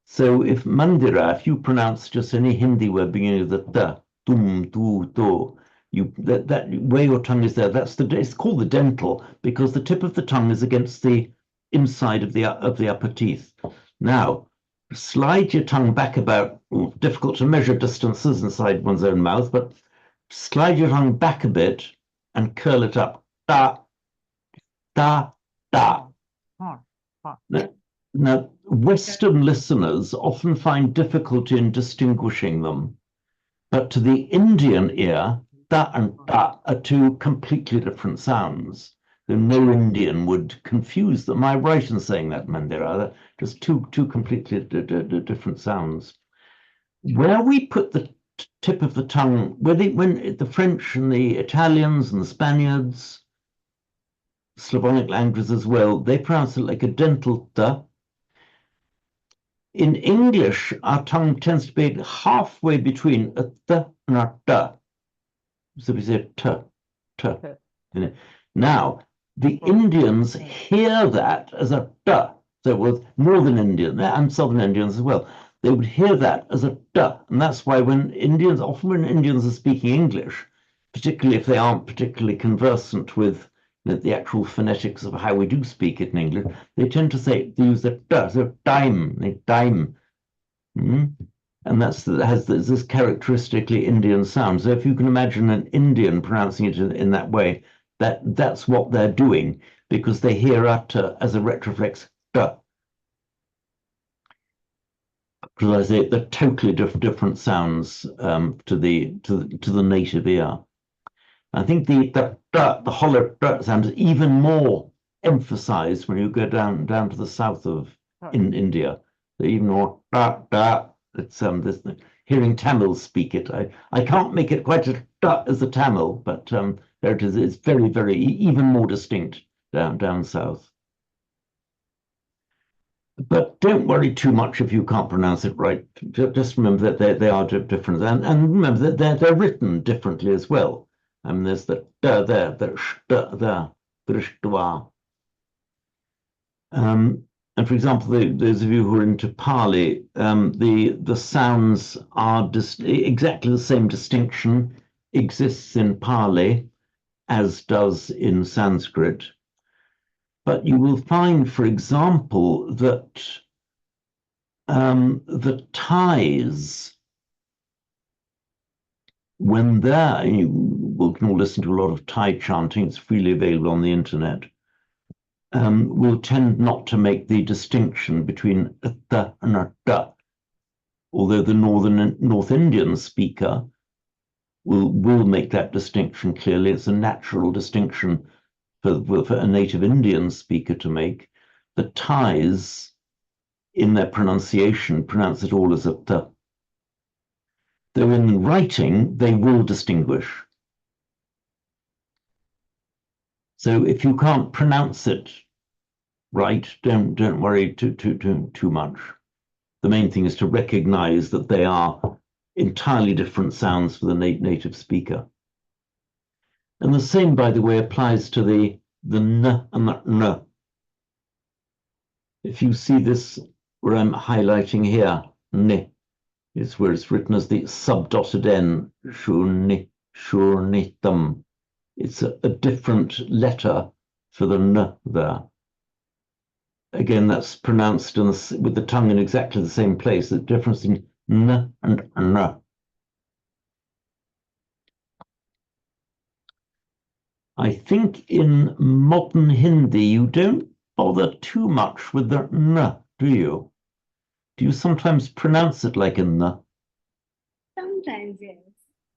So if Mandira, if you pronounce just any Hindi word beginning with the ta, tum, tu, to, you that where your tongue is there, it's called the dental because the tip of the tongue is against the inside of the upper teeth. Now, slide your tongue back about, difficult to measure distances inside one's own mouth, but slide your tongue back a bit and curl it up. Da, da, da. Now, Western listeners often find difficulty in distinguishing them, but to the Indian ear, da and da are two completely different sounds. So no Indian would confuse them. Am I right in saying that, Mandira? They're just two completely different sounds. Where we put the tip of the tongue, when the French and the Italians and the Spaniards, Slavonic languages as well, they pronounce it like a dental da. In English, our tongue tends to be halfway between a th and a da. So we say t, t. Now, the Indians hear that as a da. So it was Northern Indians and Southern Indians as well. They would hear that as a da. And that's why often when Indians are speaking English, particularly if they aren't particularly conversant with the actual phonetics of how we do speak it in English, they tend to use the da, so dime. And has this characteristically Indian sound. So if you can imagine an Indian pronouncing it in that way, that's what they're doing, because they hear utter as a retroflex da. Because I say they're totally different sounds to the native ear. I think the hollow da sound is even more emphasized when you go down to the south of in India. They're even more da da. It's this hearing Tamils speak it. I can't make it quite as da as the Tamil, but there it is. It's very, very even more distinct down south. But don't worry too much if you can't pronounce it right. Just remember that they are different, and remember that they're written differently as well. There's the da there, the sh there, drishtva. And for example, those of you who are into Pali, the sounds are exactly the same distinction exists in Pali as does in Sanskrit. But you will find, for example, that the Thais, when you can all listen to a lot of Thai chanting, it's freely available on the internet, will tend not to make the distinction between a th and a da, although the North Indian speaker will make that distinction clearly. It's a natural distinction for a native Indian speaker to make. The Thais, in their pronunciation, pronounce it all as a th. Though in writing, they will distinguish. So if you can't pronounce it right, don't worry too much. The main thing is to recognize that they are entirely different sounds for the native speaker. And the same, by the way, applies to the n and the n. If you see this where I'm highlighting here, n, is where it's written as the subdotted n, shurnitam. It's a different letter for the n there. Again, that's pronounced with the tongue in exactly the same place. The difference in n and n. I think in modern Hindi, you don't bother too much with the n, do you? Do you sometimes pronounce it like a n? Sometimes, yes.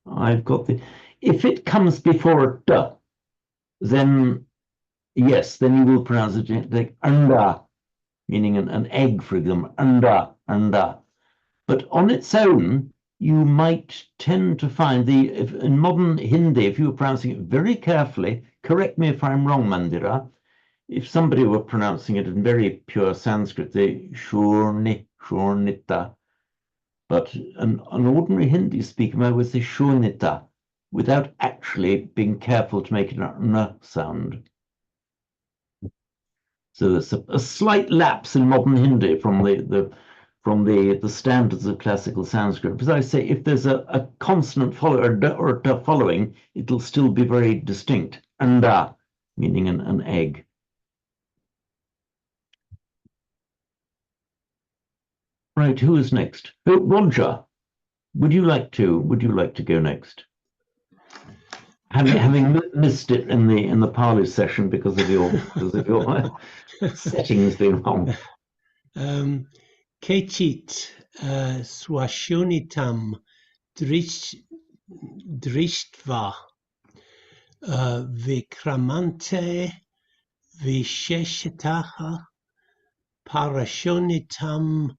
I've got if it comes before a d, then yes, then you will pronounce it like anda, meaning an egg, for example, anda. But on its own, you might tend to find in modern Hindi, if you were pronouncing it very carefully, correct me if I'm wrong, Mandira, if somebody were pronouncing it in very pure Sanskrit, they shurni, shurnita. But an ordinary Hindi speaker might would say shurnita without actually being careful to make it an n sound. So there's a slight lapse in modern Hindi from the standards of classical Sanskrit. But I say, if there's a consonant or a t following, it'll still be very distinct. Anda, meaning an egg. Right, who is next? Oh, Roger, would you like to go next? Having missed it in the Pali session because of your settings being wrong. Kechit swashonitam drishtva vikramante visheshataha parashonitam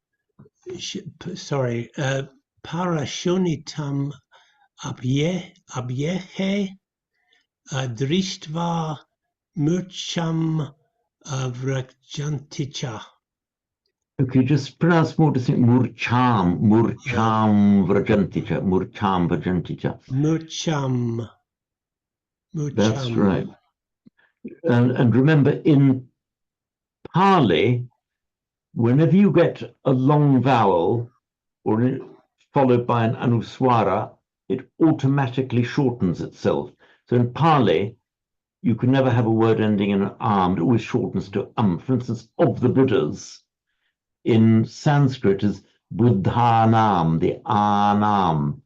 parashonitam abyehe drishtva murcham vrajanticha. Okay, just pronounce more distinct. Murcham vrajanticha. Murcham vrajanticha. Murcham. That's right. And remember, in Pali, whenever you get a long vowel or followed by an anuswara, it automatically shortens itself. So in Pali, you can never have a word ending in an am. It always shortens to For instance, of the Buddhas, in Sanskrit is buddhanam, the anam.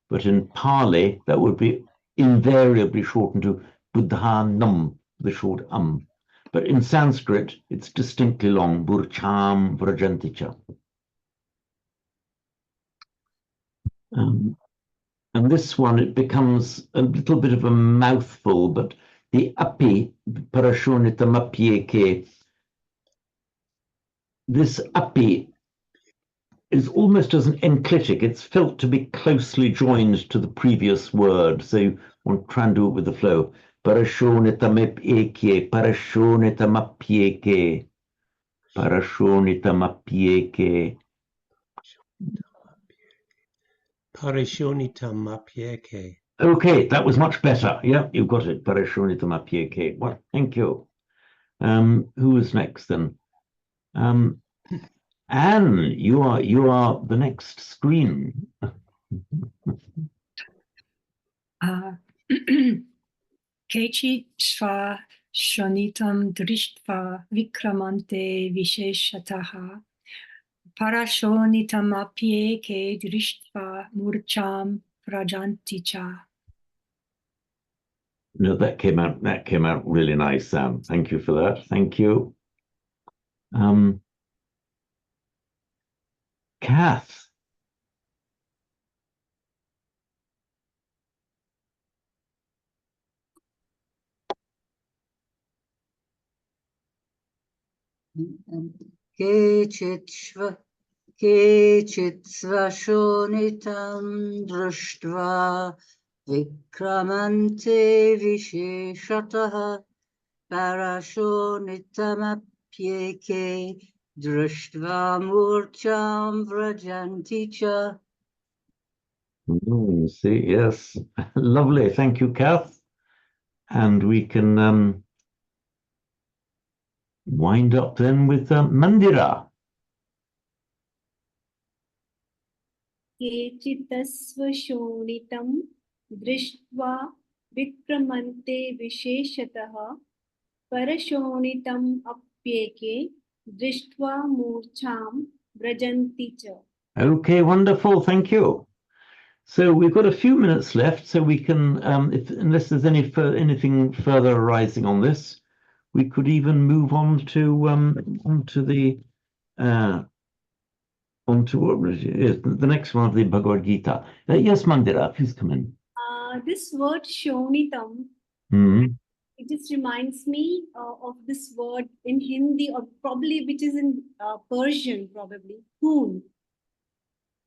But in Pali, that would be invariably shortened to buddhanam, the short But in Sanskrit, it's distinctly long, burcham vrajanticha. And this one, it becomes a little bit of a mouthful, but the api, parashonitamapyeke, this api is almost as an enclitic. It's felt to be closely joined to the previous word. So you want to try and do it with the flow. Parashonitamapyeke, parashonitamapyeke, parashonitamapyeke. Parashonitamapyeke. Okay, that was much better. Yeah, you got it. Parashonitamapyeke. Well, thank you. Who is next then? Anne, you are the next screen. Kechi sva shonitam drishtva vikramante visheshataha parashonitam apyeke drishtva murcham prajanticha. No, that came out really nice, Sam. Thank you for that. Thank you. Kath. Kechit svashonitam drushtva vikramante visheshataha parashonitamapyeke drushtva murcham vrajanticha. See, yes. Lovely. Thank you, Kath. And we can wind up then with Mandira. Kechitasvashonitam drishtva vikramante visheshataha parashonitam apyeke drishtva murcham vrajanticha. Okay, wonderful. Thank you. So we've got a few minutes left, so we can, unless there's anything further arising on this, we could even move on to the next one of the Bhagavad Gita. Yes, Mandira, please come in. This word shonitam, it just reminds me of this word in Hindi, or probably which is in Persian, probably hoon.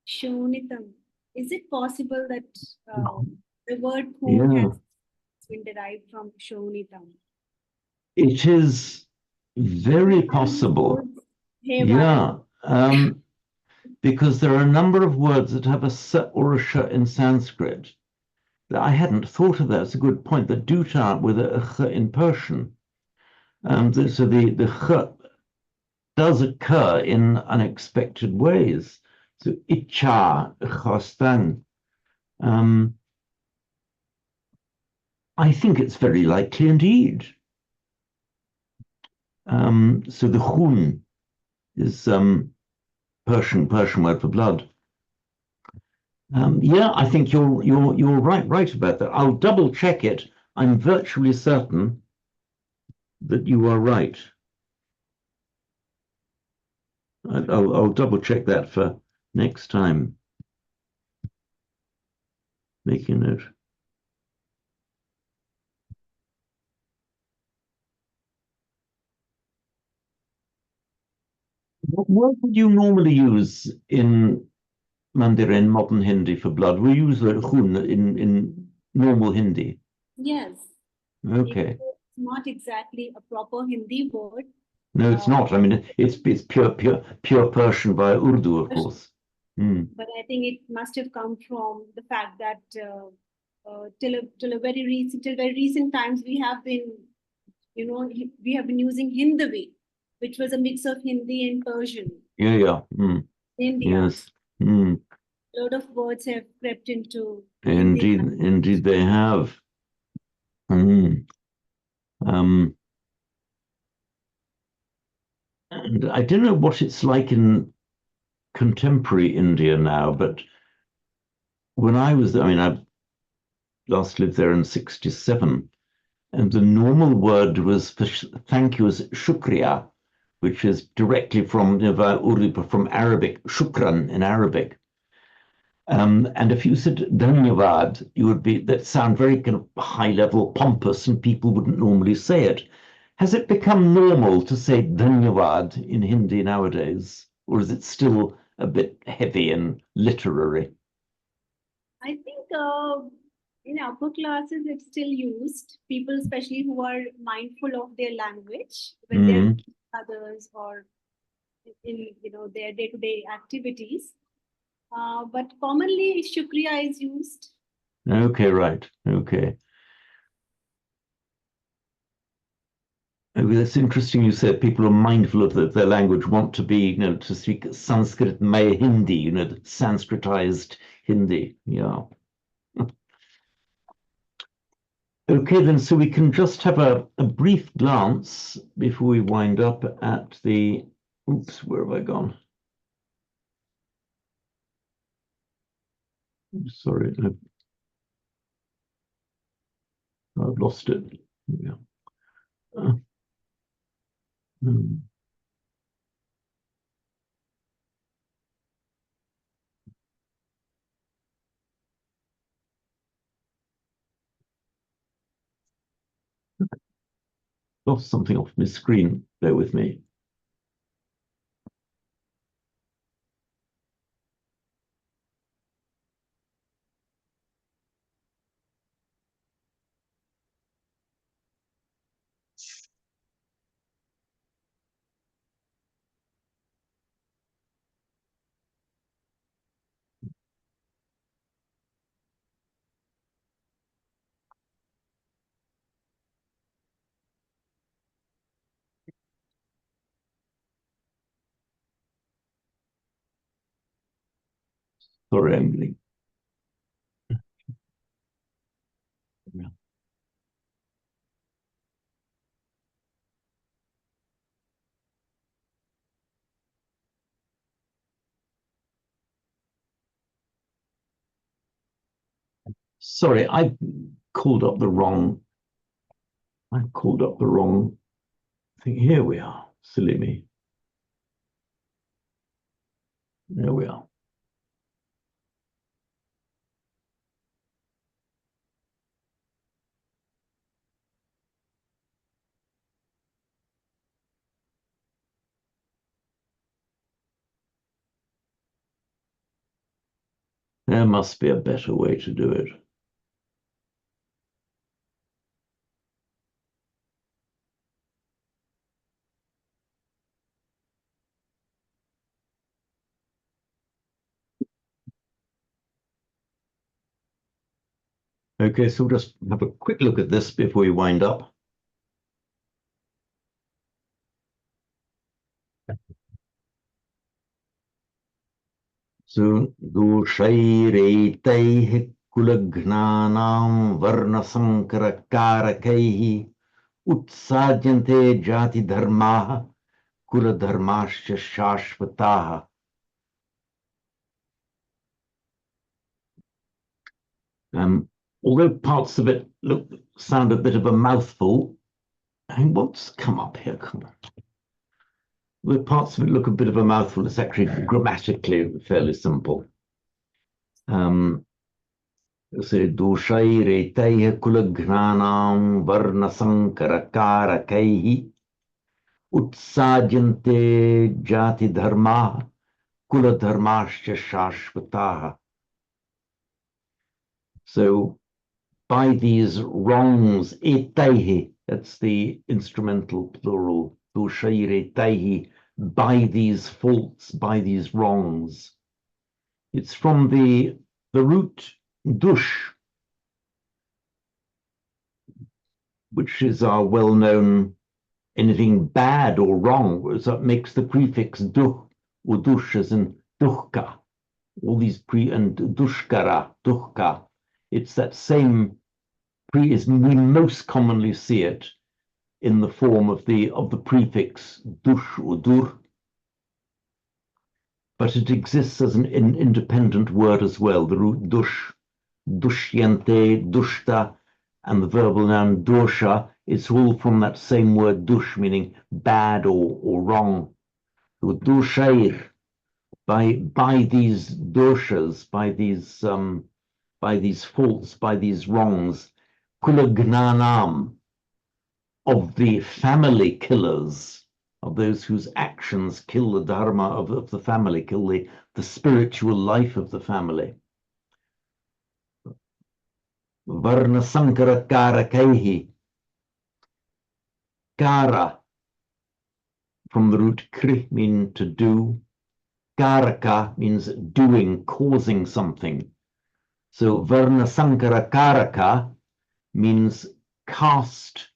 Shonitam. Is it possible that the word hoon has been derived from shonitam? It is Very possible. Yeah. Because there are a number of words that have a s or a sh in Sanskrit. I hadn't thought of that. It's a good point. The do start with a ch in Persian. So the ch does occur in unexpected ways. So icha, chostan. I think it's very likely indeed. So the khun is Persian word for blood. Yeah, I think you're right about that. I'll double check it. I'm virtually certain that you are right. I'll double check that for next time. Make a note. What word would you normally use in Mandarin modern Hindi for blood? We use the khun in normal Hindi. Yes. Okay. It's not exactly a proper Hindi word. No, it's not. I mean, it's pure Persian by Urdu, of course. But I think it must have come from the fact that till very recent times we have been, we have been using Hindavi, which was a mix of Hindi and Persian. Yeah. India. Yes. A lot of words have crept into Indeed they have. And I don't know what it's like in contemporary India now, but when I was there, I mean, I last lived there in 1967, and the normal word was for thank you is shukriya, which is directly from Urdu, from Arabic, shukran in Arabic. And if you said dhanyavad, that sound very kind of high level, pompous, and people wouldn't normally say it. Has it become normal to say dhanyavad in Hindi nowadays, or is it still a bit heavy and literary? I think in upper classes it's still used. People, especially who are mindful of their language when they're others or in their day-to-day activities. But commonly, shukriya is used. Okay, right. Okay. That's interesting. You said people are mindful of their language, want to be, to speak Sanskrit Maya Hindi, Sanskritized Hindi. Yeah. Okay, then, so we can just have a brief glance before we wind up at the, oops, where have I gone? Sorry, I've lost it. Yeah. Lost something off my screen. Bear with me. Sorry, Emily. Yeah. Sorry, I called up the wrong thing. Here we are. Silly me. There we are. There must be a better way to do it. Okay, so we'll just have a quick look at this before we wind up. So, doshaireitaihi kulagnanam varnasankarakarakai utsadyante jati dharmaha kula dharmascha shashvataha. Although parts of it sound a bit of a mouthful, and what's come up here? The parts of it look a bit of a mouthful. It's actually grammatically fairly simple. So doshairetaih kulagnanam varnasankarakarakai utsadyante jati dharma kula dharmascha shashvataha. So by these wrongs, etaihi, that's the instrumental plural, doshairetahi, by these faults, by these wrongs. It's from the root dush, which is our well-known anything bad or wrong, so it makes the prefix duh or dush as in duhka. All these and dushkara, duhka. It's that same we most commonly see it in the form of the prefix dush or dur, but it exists as an independent word as well. The root dush, dushyante, dushta, and the verbal noun dosha, it's all from that same word dush, meaning bad or wrong. So doshair, by these doshas, by these faults, by these wrongs, kulagnanam, of the family killers, of those whose actions kill the dharma of the family, kill the spiritual life of the family. Varna sankara karakehi. Kara, from the root kri, mean to do. Karaka means doing, causing something. So varna sankara karaka means caste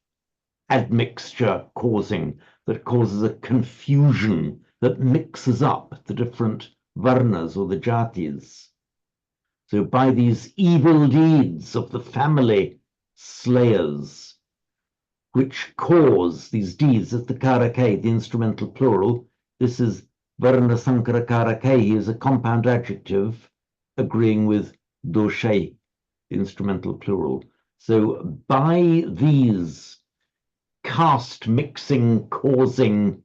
admixture causing, that causes a confusion, that mixes up the different varnas or the jatis. So by these evil deeds of the family slayers, which cause these deeds, as the karake, the instrumental plural, this is varna sankara karake, is a compound adjective agreeing with doshe, the instrumental plural. So by these caste mixing, causing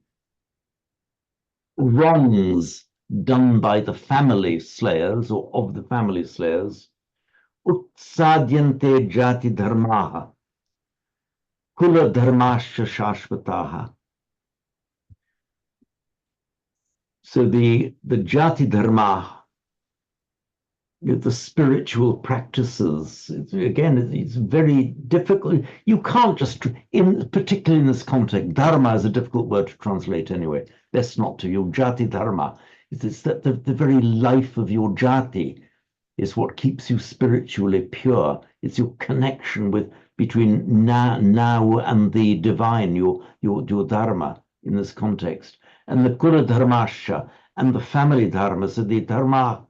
wrongs done by the family slayers or of the family slayers, utsadyante jati dharmaha, kula dharmascha shashvataha. So the jati dharma, the spiritual practices, it's very difficult. You can't just, particularly in this context, dharma is a difficult word to translate anyway. Best not to. Your jati dharma. It's that the very life of your jati is what keeps you spiritually pure. It's your connection between now and the divine, your dharma in this context. And the kula dharmascha and the family dharma, so the dharma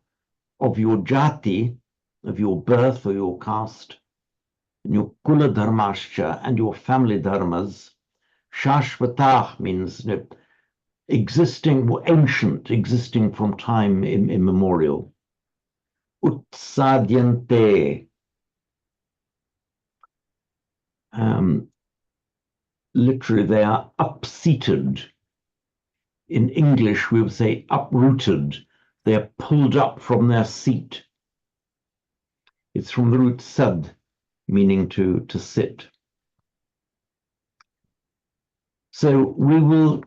of your jati, of your birth or your caste, and your kula dharmascha and your family dharmas, shashvatah means existing, ancient, existing from time immemorial. Utsadyante, literally they are upseated. In English we would say uprooted. They are pulled up from their seat. It's from the root sad, meaning to sit. So we will,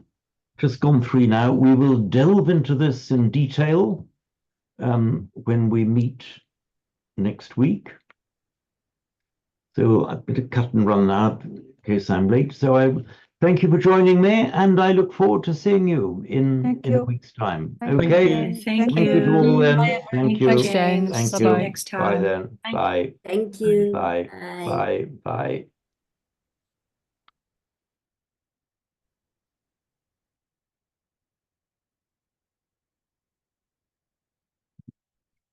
just gone through now, we will delve into this in detail when we meet next week. So I better cut and run now in case I'm late. So Thank you for joining me, and I look forward to seeing you in a week's time. Thank Okay. you. Thank Thank you to you. all then. Bye, Thank you, you. James. Thank See you you. next Bye time. then. Bye. Thank you. Bye. Bye. Bye. Bye.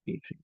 Bye.